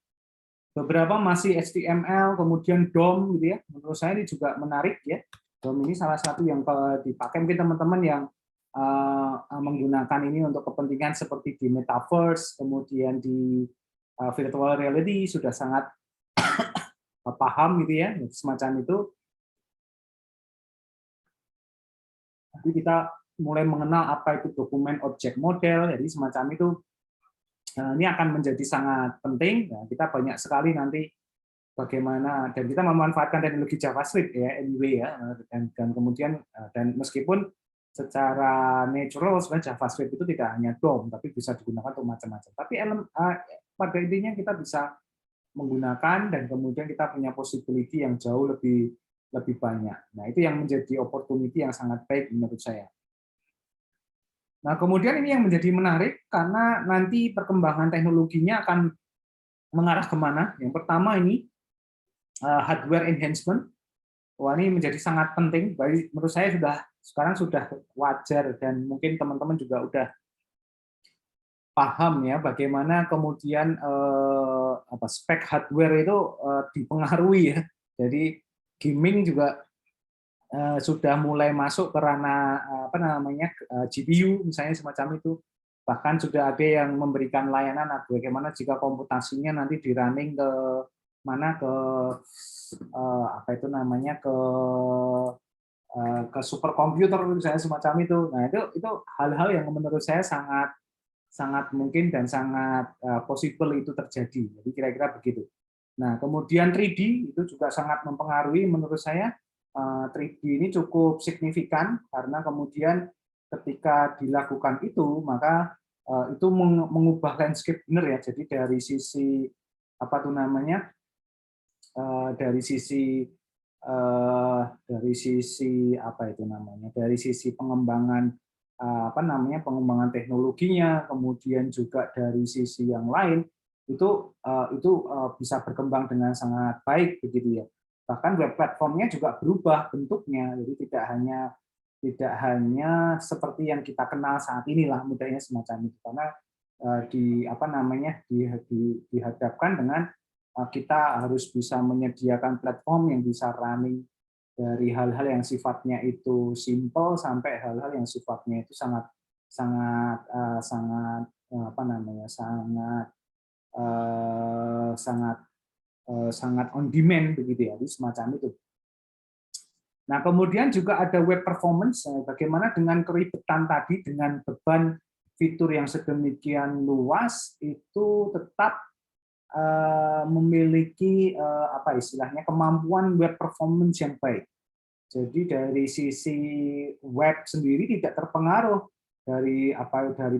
beberapa masih HTML, kemudian DOM gitu ya. Menurut saya ini juga menarik ya. DOM ini salah satu yang dipakai mungkin teman-teman yang menggunakan ini untuk kepentingan seperti di metaverse, kemudian di virtual reality sudah sangat paham gitu ya, semacam itu. Nanti kita mulai mengenal apa itu dokumen objek model, jadi semacam itu. Ini akan menjadi sangat penting. Kita banyak sekali nanti bagaimana, dan kita memanfaatkan teknologi JavaScript ya anyway ya, dan kemudian dan meskipun secara natural sebenarnya JavaScript itu tidak hanya DOM tapi bisa digunakan untuk macam-macam. Tapi pada intinya kita bisa menggunakan dan kemudian kita punya possibility yang jauh lebih banyak. Nah, itu yang menjadi opportunity yang sangat baik menurut saya. Nah, kemudian ini yang menjadi menarik karena nanti perkembangan teknologinya akan mengarah kemana. Yang pertama ini hardware enhancement. Wah, ini menjadi sangat penting. Menurut saya sekarang sudah wajar dan mungkin teman-teman juga udah paham ya bagaimana kemudian spek hardware itu dipengaruhi ya. Jadi gaming juga sudah mulai masuk ke ranah GPU misalnya semacam itu. Bahkan sudah ada yang memberikan layanan bagaimana jika komputasinya nanti di running ke mana ke ke superkomputer misalnya semacam itu. Nah, itu hal-hal yang menurut saya sangat mungkin dan sangat possible itu terjadi. Jadi kira-kira begitu. Nah, kemudian 3D itu juga sangat mempengaruhi menurut saya. 3D ini cukup signifikan karena kemudian ketika dilakukan itu maka itu mengubah landscape benar ya. Jadi dari sisi dari sisi pengembangan pengembangan teknologinya, kemudian juga dari sisi yang lain itu bisa berkembang dengan sangat baik begitu ya. Bahkan web platformnya juga berubah bentuknya, jadi tidak hanya seperti yang kita kenal saat inilah mudahnya semacam itu, karena dihadapkan dengan kita harus bisa menyediakan platform yang bisa running dari hal-hal yang sifatnya itu simple sampai hal-hal yang sifatnya itu sangat on demand begitu ya, semacam itu. Nah, kemudian juga ada web performance, bagaimana dengan keribetan tadi, dengan beban fitur yang sedemikian luas, itu tetap memiliki kemampuan web performance yang baik. Jadi dari sisi web sendiri tidak terpengaruh dari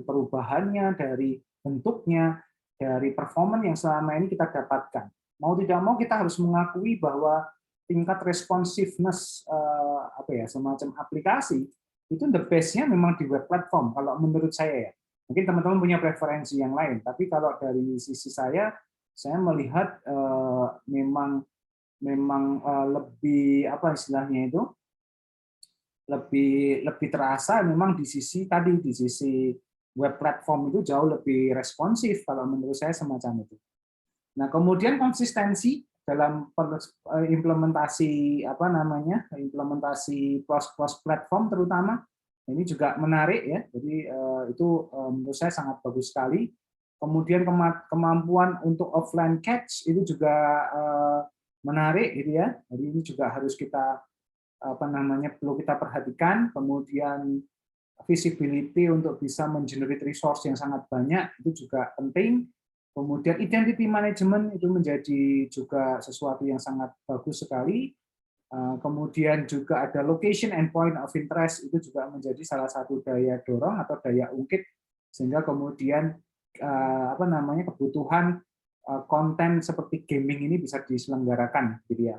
perubahannya, dari bentuknya, dari performance yang selama ini kita dapatkan. Mau tidak mau kita harus mengakui bahwa tingkat responsiveness semacam aplikasi itu the best-nya memang di web platform kalau menurut saya ya. Mungkin teman-teman punya preferensi yang lain, tapi kalau dari sisi saya melihat memang lebih lebih terasa memang di sisi web platform itu jauh lebih responsif kalau menurut saya semacam itu. Nah, kemudian konsistensi dalam implementasi cross platform terutama ini juga menarik ya. Jadi itu menurut saya sangat bagus sekali. Kemudian kemampuan untuk offline catch itu juga menarik gitu ya. Jadi ini juga harus kita perlu kita perhatikan. Kemudian visibility untuk bisa mengenerate resource yang sangat banyak itu juga penting. Kemudian identity management itu menjadi juga sesuatu yang sangat bagus sekali. Kemudian juga ada location and point of interest itu juga menjadi salah satu daya dorong atau daya ungkit sehingga kemudian kebutuhan konten seperti gaming ini bisa diselenggarakan gitu ya.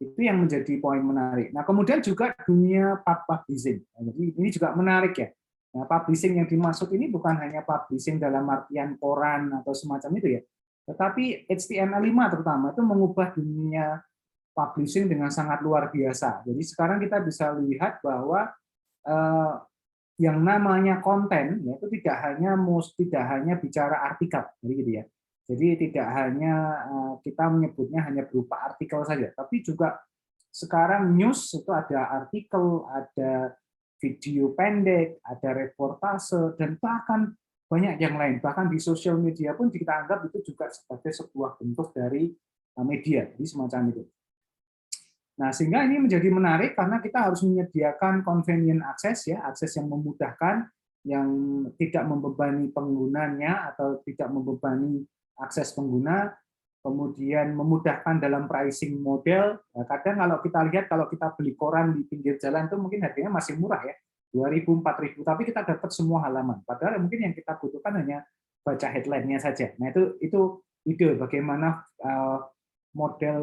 Itu yang menjadi poin menarik. Nah, kemudian juga dunia publishing. Jadi ini juga menarik ya. Nah, publishing yang dimaksud ini bukan hanya publishing dalam artian koran atau semacam itu ya, tetapi HTML5 terutama itu mengubah dunia publishing dengan sangat luar biasa. Jadi sekarang kita bisa lihat bahwa yang namanya konten ya, itu tidak hanya bicara artikel, jadi gitu ya. Jadi tidak hanya kita menyebutnya hanya berupa artikel saja, tapi juga sekarang news itu ada artikel, ada video pendek, ada reportase, dan bahkan banyak yang lain. Bahkan di sosial media pun kita anggap itu juga sebagai sebuah bentuk dari media, jadi semacam itu. Nah, sehingga ini menjadi menarik karena kita harus menyediakan convenient access ya, akses yang memudahkan, yang tidak membebani penggunanya atau tidak membebani akses pengguna. kemudian memudahkan dalam pricing model. Nah, kadang kalau kita lihat, kalau kita beli koran di pinggir jalan itu mungkin harganya masih murah ya, 2.000, 4.000, tapi kita dapat semua halaman. Padahal mungkin yang kita butuhkan hanya baca headline-nya saja. Nah, itu ide bagaimana model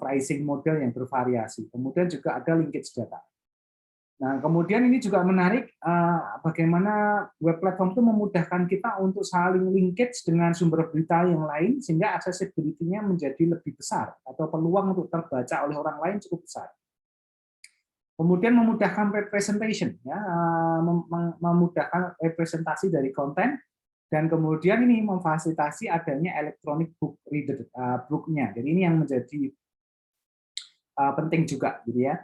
pricing model yang bervariasi. Kemudian juga ada linkage data. Nah, kemudian ini juga menarik bagaimana web platform itu memudahkan kita untuk saling linkage dengan sumber berita yang lain sehingga accessibility-nya menjadi lebih besar atau peluang untuk terbaca oleh orang lain cukup besar. Kemudian memudahkan representation, ya, memudahkan representasi dari konten, dan kemudian ini memfasilitasi adanya electronic book reader book-nya. Jadi ini yang menjadi penting juga, gitu ya.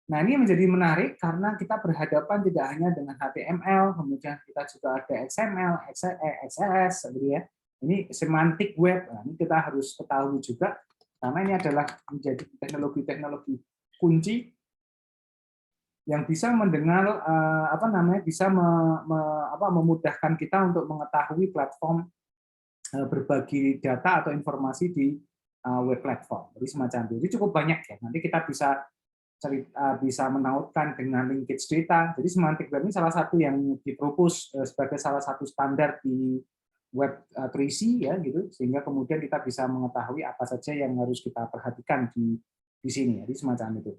Nah, ini menjadi menarik karena kita berhadapan tidak hanya dengan HTML, kemudian kita juga ada XML, XLS, gitu ya. Ini semantik web. Nah, ini kita harus ketahui juga karena ini adalah menjadi teknologi-teknologi kunci yang bisa mendengar bisa memudahkan kita untuk mengetahui platform berbagi data atau informasi di web platform. Jadi semacam itu. Jadi cukup banyak ya. Nanti kita bisa menautkan dengan linkage data. Jadi semantik web ini salah satu yang dipropose sebagai salah satu standar di web 3C ya gitu, sehingga kemudian kita bisa mengetahui apa saja yang harus kita perhatikan di sini. Jadi semacam itu.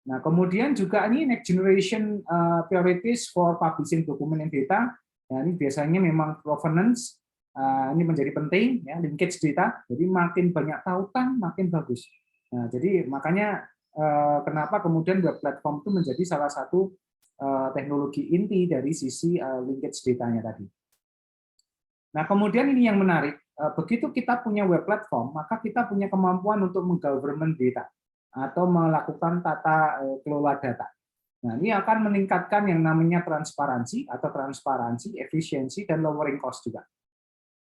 Nah, kemudian juga ini next generation priorities for publishing document and data. Nah, ini biasanya memang provenance ini menjadi penting ya, linkage data. Jadi makin banyak tautan makin bagus. Nah, jadi makanya kenapa kemudian web platform itu menjadi salah satu teknologi inti dari sisi linkage datanya tadi. Nah, kemudian ini yang menarik, begitu kita punya web platform, maka kita punya kemampuan untuk menggovernment data atau melakukan tata kelola data. Nah, ini akan meningkatkan yang namanya transparansi, efisiensi, dan lowering cost juga.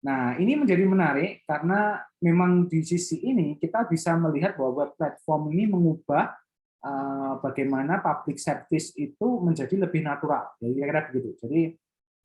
Nah, ini menjadi menarik karena memang di sisi ini kita bisa melihat bahwa web platform ini mengubah bagaimana public service itu menjadi lebih natural. Jadi kira-kira begitu. Jadi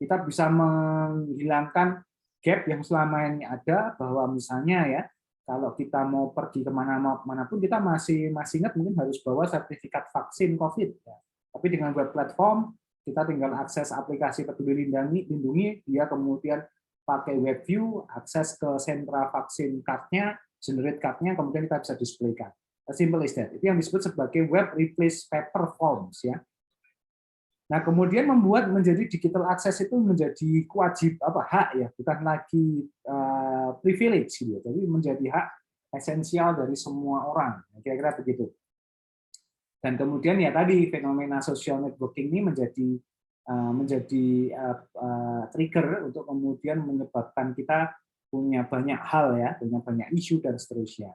kita bisa menghilangkan gap yang selama ini ada, bahwa misalnya ya, kalau kita mau pergi kemana-mana pun kita masih ingat mungkin harus bawa sertifikat vaksin COVID. Ya. Tapi dengan web platform, kita tinggal akses aplikasi Peduli Lindungi, dia kemudian pakai web view, akses ke sentra vaksin card-nya, generate card-nya, kemudian kita bisa display-kan. Simple as that. Itu yang disebut sebagai web replace paper forms. Ya. Nah, kemudian membuat menjadi digital access itu menjadi hak ya, bukan lagi privilege gitu. Jadi menjadi hak esensial dari semua orang. Kira-kira begitu. Dan kemudian ya tadi fenomena social networking ini menjadi trigger untuk kemudian menyebabkan kita punya banyak hal ya, punya banyak isu dan seterusnya.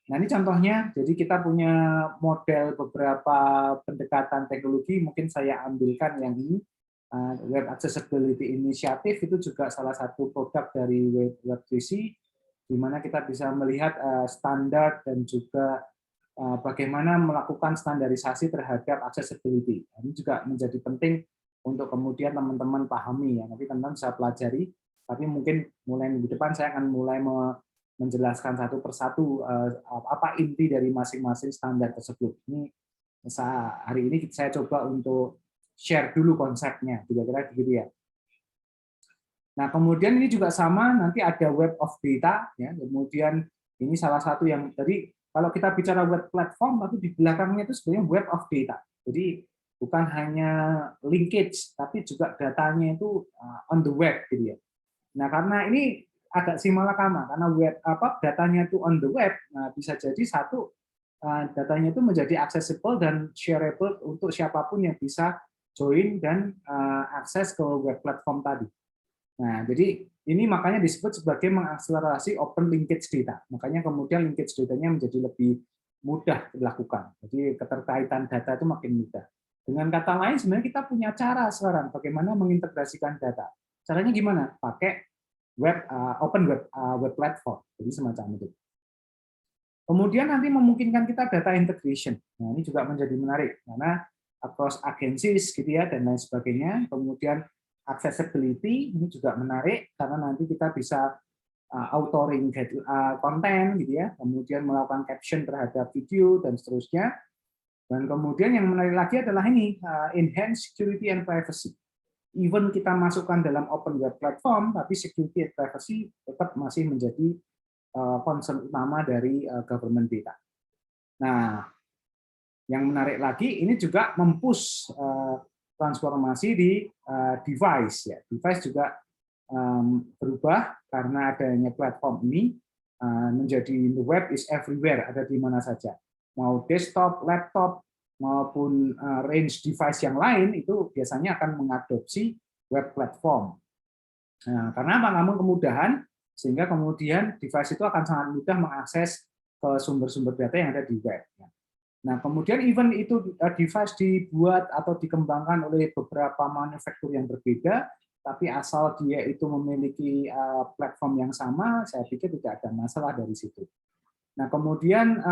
Nah, ini contohnya, jadi kita punya model beberapa pendekatan teknologi, mungkin saya ambilkan yang ini, Web Accessibility Initiative, itu juga salah satu produk dari Web3C, di mana kita bisa melihat standar dan juga bagaimana melakukan standarisasi terhadap accessibility. Ini juga menjadi penting untuk kemudian teman-teman pahami, ya. Nanti teman-teman bisa pelajari, tapi mungkin mulai minggu depan saya akan mulai menjelaskan satu persatu apa inti dari masing-masing standar tersebut. Ini hari ini saya coba untuk share dulu konsepnya, kira-kira begitu ya. Nah, kemudian ini juga sama, nanti ada web of data, ya. Kemudian ini salah satu yang dari kalau kita bicara web platform, tapi di belakangnya itu sebenarnya web of data. Jadi bukan hanya linkage, tapi juga datanya itu on the web, gitu ya. Nah, karena ini agak simalakama karena datanya itu on the web, nah bisa jadi datanya itu menjadi accessible dan shareable untuk siapapun yang bisa join dan akses ke web platform tadi. Nah, jadi ini makanya disebut sebagai mengakselerasi open linkage data. Makanya kemudian linkage datanya menjadi lebih mudah dilakukan. Jadi keterkaitan data itu makin mudah. Dengan kata lain, sebenarnya kita punya cara sekarang bagaimana mengintegrasikan data. Caranya gimana? Pakai open web platform, jadi semacam itu. Kemudian nanti memungkinkan kita data integration. Nah, ini juga menjadi menarik karena across agencies gitu ya dan lain sebagainya. Kemudian accessibility ini juga menarik karena nanti kita bisa authoring konten gitu ya, kemudian melakukan caption terhadap video dan seterusnya. Dan kemudian yang menarik lagi adalah ini enhance security and privacy. Even kita masukkan dalam open web platform, tapi security and privacy tetap masih menjadi concern utama dari government data. Nah, yang menarik lagi ini juga mempush transformasi di device ya. Device juga berubah karena adanya platform ini menjadi the web is everywhere, ada di mana saja. Mau desktop, laptop maupun range device yang lain itu biasanya akan mengadopsi web platform. Nah, karena apa? Namun kemudahan sehingga kemudian device itu akan sangat mudah mengakses ke sumber-sumber data yang ada di web. Nah, kemudian even itu device dibuat atau dikembangkan oleh beberapa manufaktur yang berbeda, tapi asal dia itu memiliki platform yang sama, saya pikir tidak ada masalah dari situ. Nah, kemudian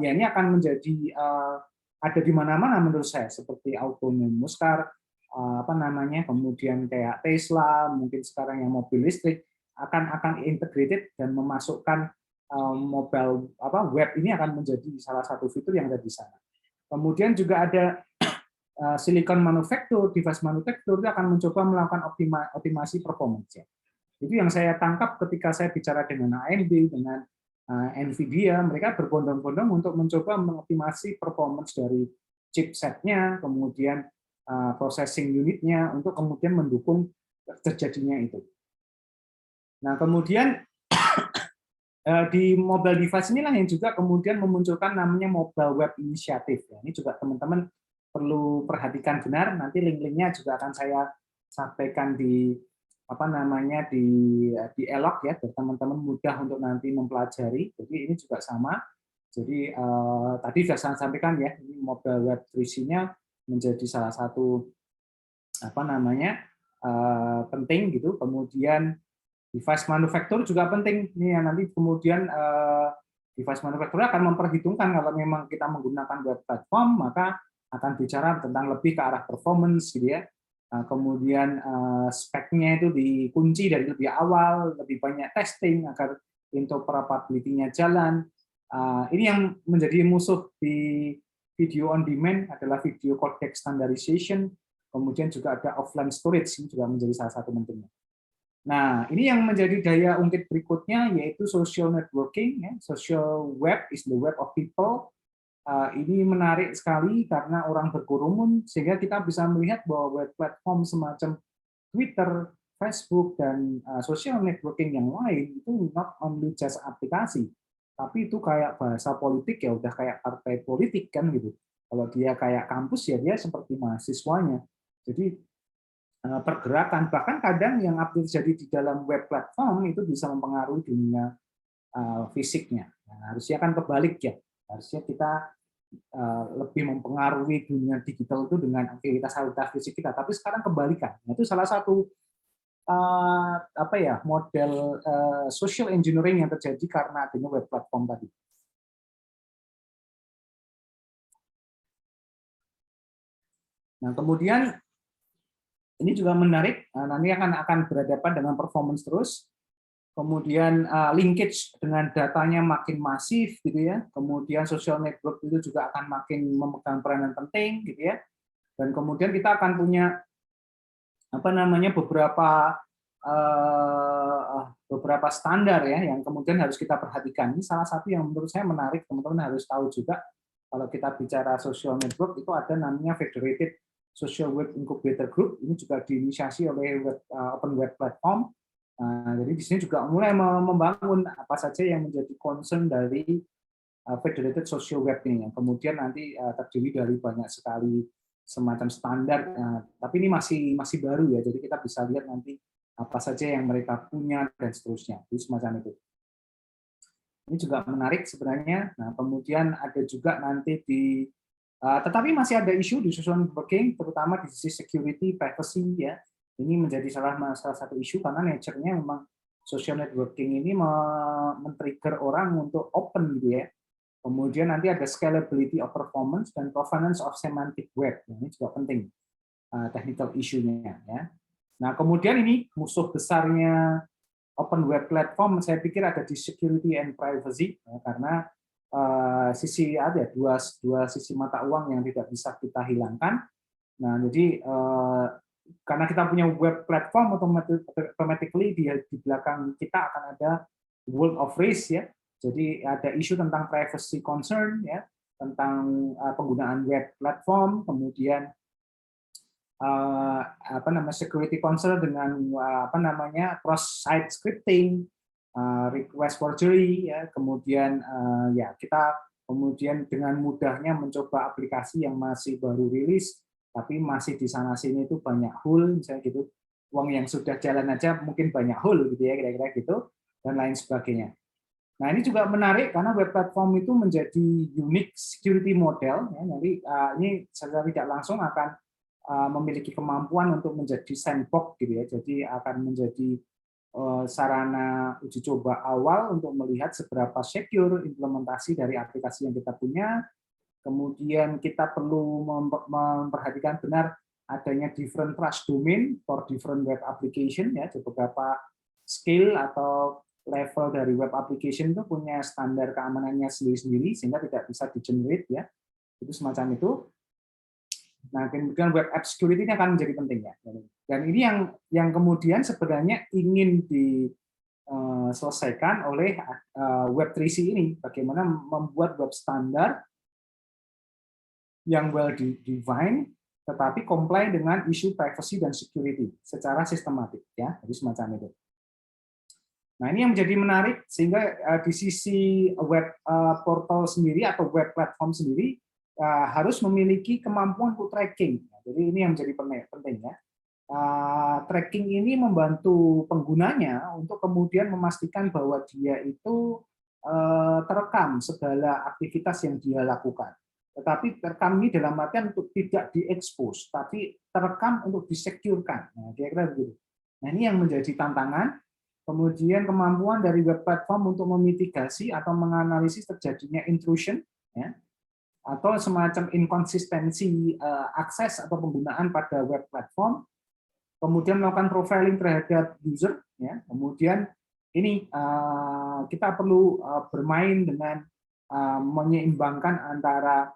ya ini akan menjadi ada di mana-mana menurut saya, seperti autonomous car, kemudian kayak Tesla, mungkin sekarang yang mobil listrik akan integrated dan memasukkan mobile web ini akan menjadi salah satu fitur yang ada di sana. Kemudian juga ada silicon manufacture, device manufacture itu akan mencoba melakukan optimasi performance. Itu yang saya tangkap ketika saya bicara dengan AMD, dengan Nvidia, mereka berbondong-bondong untuk mencoba mengoptimasi performance dari chipsetnya, kemudian processing unitnya untuk kemudian mendukung terjadinya itu. Nah, kemudian di mobile device inilah yang juga kemudian memunculkan namanya Mobile Web Initiative. Ini juga teman-teman perlu perhatikan benar. Nanti link-linknya juga akan saya sampaikan di di elok ya, biar teman-teman mudah untuk nanti mempelajari. Jadi ini juga sama. Jadi tadi sudah saya sampaikan ya, ini Mobile Web 3C-nya menjadi salah satu penting gitu. Kemudian device manufacturer juga penting. Ini yang nanti kemudian device manufacturer akan memperhitungkan kalau memang kita menggunakan web platform, maka akan bicara tentang lebih ke arah performance gitu ya. Kemudian speknya itu dikunci dari lebih awal, lebih banyak testing agar interoperability-nya jalan. Ini yang menjadi musuh di video on demand adalah video codec standardization. Kemudian juga ada offline storage, ini juga menjadi salah satu pentingnya. Nah, ini yang menjadi daya ungkit berikutnya yaitu social networking. Ya. Social web is the web of people. Ini menarik sekali karena orang berkerumun sehingga kita bisa melihat bahwa web platform semacam Twitter, Facebook, dan social networking yang lain itu not only just aplikasi, tapi itu kayak bahasa politik ya udah kayak partai politik kan gitu. Kalau dia kayak kampus ya dia seperti mahasiswanya. Jadi pergerakan bahkan kadang yang terjadi di dalam web platform itu bisa mempengaruhi dunia fisiknya. Nah, harusnya kan kebalik ya. Harusnya kita lebih mempengaruhi dunia digital itu dengan aktivitas fisik kita. Tapi sekarang kebalikan. Nah, itu salah satu model social engineering yang terjadi karena adanya web platform tadi. Nah, kemudian ini juga menarik. Nanti akan berhadapan dengan performance terus. Kemudian linkage dengan datanya makin masif gitu ya. Kemudian social network itu juga akan makin memegang peranan penting gitu ya. Dan kemudian kita akan punya beberapa standar ya yang kemudian harus kita perhatikan. Ini salah satu yang menurut saya menarik, teman-teman harus tahu juga kalau kita bicara social network itu ada namanya Federated Social Web Incubator Group. Ini juga diinisiasi oleh Open Web Platform. Jadi di sini juga mulai membangun apa saja yang menjadi concern dari Federated Social Web ini, yang kemudian nanti terdiri dari banyak sekali semacam standar, tapi ini masih baru ya, jadi kita bisa lihat nanti apa saja yang mereka punya dan seterusnya, jadi semacam itu. Ini juga menarik sebenarnya. Nah, kemudian ada juga nanti tetapi masih ada isu di social networking, terutama di sisi security, privacy ya. Ini menjadi salah satu isu karena nature-nya memang social networking ini men-trigger orang untuk open gitu ya. Kemudian nanti ada scalability of performance dan provenance of semantic web. Ini juga penting technical issue-nya ya. Nah, kemudian ini musuh besarnya open web platform saya pikir ada di security and privacy, ya, karena sisi ada dua sisi mata uang yang tidak bisa kita hilangkan. Nah, jadi karena kita punya web platform, automatically di belakang kita akan ada world of risk, ya. Jadi ada isu tentang privacy concern, ya, tentang penggunaan web platform, kemudian security concern dengan cross site scripting, request forgery, ya, kemudian ya kita kemudian dengan mudahnya mencoba aplikasi yang masih baru rilis tapi masih di sana sini itu banyak hole, misalnya gitu, uang yang sudah jalan aja mungkin banyak hole gitu ya, kira-kira gitu, dan lain sebagainya. Nah, ini juga menarik karena web platform itu menjadi unique security model, ya. Jadi ini secara tidak langsung akan memiliki kemampuan untuk menjadi sandbox gitu ya. Jadi akan menjadi sarana uji coba awal untuk melihat seberapa secure implementasi dari aplikasi yang kita punya. Kemudian kita perlu memperhatikan benar adanya different trust domain for different web application, ya. Di beberapa scale atau level dari web application itu punya standar keamanannya sendiri-sendiri sehingga tidak bisa di-generate, ya. Itu semacam itu. Nah, kemudian web app security ini akan menjadi penting, ya. Dan ini yang kemudian sebenarnya ingin diselesaikan oleh Web3C ini, bagaimana membuat web standar yang well defined tetapi comply dengan isu privacy dan security secara sistematik, ya. Jadi semacam itu. Nah, ini yang menjadi menarik sehingga di sisi web portal sendiri atau web platform sendiri harus memiliki kemampuan untuk tracking. Jadi ini yang menjadi penting, ya. Tracking ini membantu penggunanya untuk kemudian memastikan bahwa dia itu terekam segala aktivitas yang dia lakukan. Tetapi terekam ini dalam artian untuk tidak diekspos, tapi terekam untuk disecurekan. Nah, kira-kira begitu. Nah, ini yang menjadi tantangan. Kemudian kemampuan dari web platform untuk memitigasi atau menganalisis terjadinya intrusion, ya, atau semacam inkonsistensi akses atau penggunaan pada web platform. Kemudian melakukan profiling terhadap user, ya. Kemudian ini kita perlu bermain dengan menyeimbangkan antara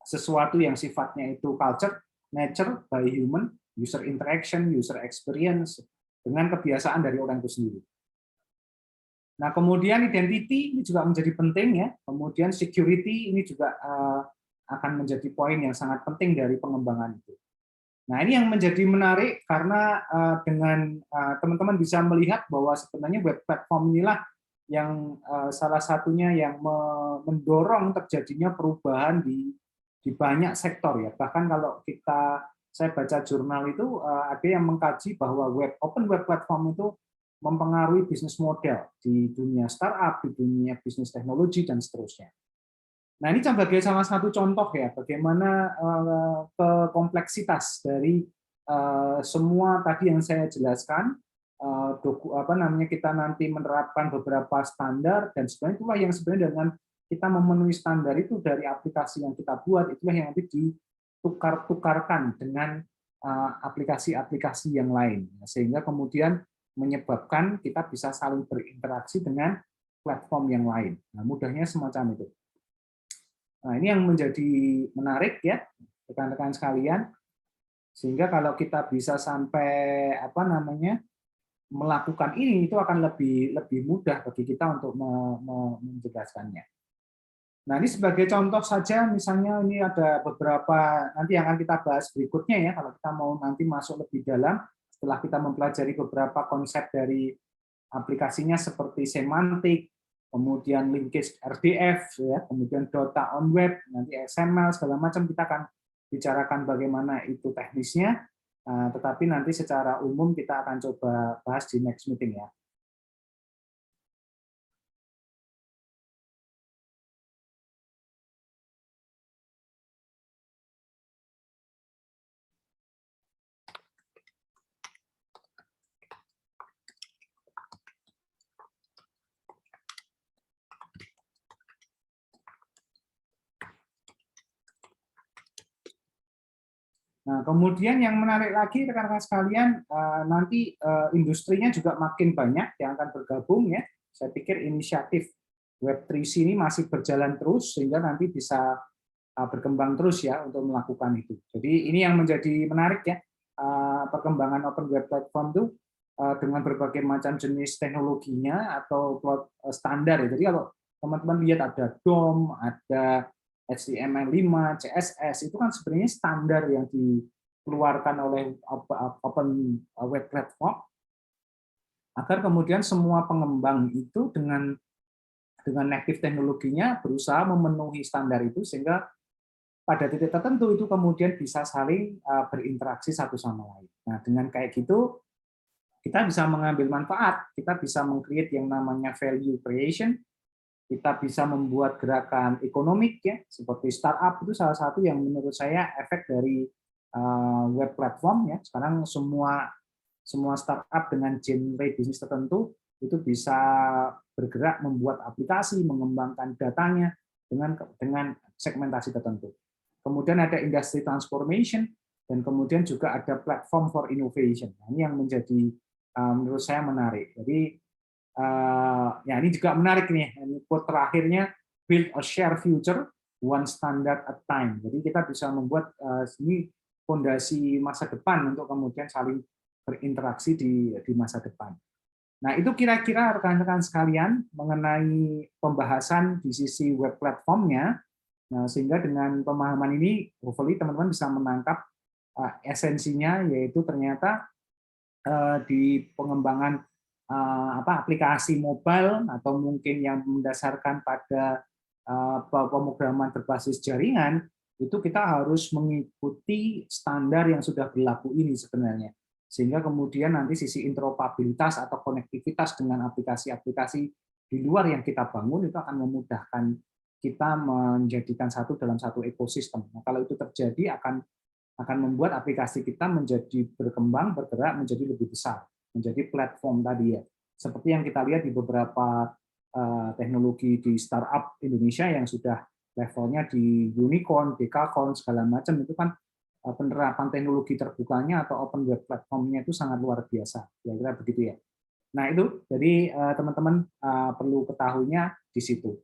sesuatu yang sifatnya itu culture, nature by human, user interaction, user experience, dengan kebiasaan dari orang itu sendiri. Nah, kemudian identity ini juga menjadi penting, ya. Kemudian security ini juga akan menjadi poin yang sangat penting dari pengembangan itu. Nah, ini yang menjadi menarik karena dengan teman-teman bisa melihat bahwa sebenarnya web platform inilah yang salah satunya yang mendorong terjadinya perubahan di banyak sektor, ya. Bahkan kalau saya baca jurnal itu ada yang mengkaji bahwa open web platform itu mempengaruhi bisnis model di dunia startup, di dunia bisnis teknologi dan seterusnya. Nah, ini sebagai salah satu contoh, ya, bagaimana kompleksitas dari semua tadi yang saya jelaskan, kita nanti menerapkan beberapa standar, dan sebenarnya itulah yang sebenarnya dengan kita memenuhi standar itu dari aplikasi yang kita buat, itulah yang nanti ditukar-tukarkan dengan aplikasi-aplikasi yang lain, sehingga kemudian menyebabkan kita bisa saling berinteraksi dengan platform yang lain. Nah, mudahnya semacam itu. Nah, ini yang menjadi menarik, ya, rekan-rekan sekalian, sehingga kalau kita bisa sampai melakukan ini, itu akan lebih mudah bagi kita untuk menjelaskannya. Nah, ini sebagai contoh saja, misalnya ini ada beberapa nanti yang akan kita bahas berikutnya, ya, kalau kita mau nanti masuk lebih dalam setelah kita mempelajari beberapa konsep dari aplikasinya seperti semantik, kemudian linkage RDF, ya, kemudian data on web, nanti XML segala macam, kita akan bicarakan bagaimana itu teknisnya, tetapi nanti secara umum kita akan coba bahas di next meeting, ya. Nah, Nah, kemudian yang menarik lagi rekan-rekan sekalian, nanti industrinya juga makin banyak yang akan bergabung ya. Saya pikir inisiatif Web3C ini masih berjalan terus sehingga nanti bisa berkembang terus ya untuk melakukan itu. Jadi ini yang menjadi menarik ya, perkembangan Open Web Platform itu dengan berbagai macam jenis teknologinya atau standar ya. Jadi kalau teman-teman lihat ada DOM, ada HTML5, CSS, itu kan sebenarnya standar yang dikeluarkan oleh Open Web Platform agar kemudian semua pengembang itu dengan native teknologinya berusaha memenuhi standar itu sehingga pada titik tertentu itu kemudian bisa saling berinteraksi satu sama lain. Nah, dengan kayak gitu kita bisa mengambil manfaat, kita bisa meng-create yang namanya value creation, kita bisa membuat gerakan ekonomik ya, seperti startup itu salah satu yang menurut saya efek dari web platform ya. Sekarang semua startup dengan genre bisnis tertentu itu bisa bergerak membuat aplikasi, mengembangkan datanya dengan segmentasi tertentu. Kemudian ada industry transformation dan kemudian juga ada platform for innovation. Nah, ini yang menjadi menurut saya menarik. Jadi ya ini juga menarik nih. Ini quote terakhirnya, build a share future one standard at time. Jadi kita bisa membuat ini fondasi masa depan untuk kemudian saling berinteraksi di masa depan. Nah, itu kira-kira rekan-rekan sekalian mengenai pembahasan di sisi web platformnya. Nah, sehingga dengan pemahaman ini, hopefully teman-teman bisa menangkap esensinya, yaitu ternyata di pengembangan aplikasi mobile atau mungkin yang mendasarkan pada pemrograman berbasis jaringan, itu kita harus mengikuti standar yang sudah berlaku ini sebenarnya. Sehingga kemudian nanti sisi interoperabilitas atau konektivitas dengan aplikasi-aplikasi di luar yang kita bangun itu akan memudahkan kita menjadikan satu dalam satu ekosistem. Nah, kalau itu terjadi akan membuat aplikasi kita menjadi berkembang, bergerak menjadi lebih besar, menjadi platform tadi ya. Seperti yang kita lihat di beberapa teknologi di startup Indonesia yang sudah levelnya di unicorn, dekakorn, segala macam, itu kan penerapan teknologi terbukanya atau open web platformnya itu sangat luar biasa. Kira-kira begitu ya. Nah itu, jadi teman-teman perlu ketahuinya di situ.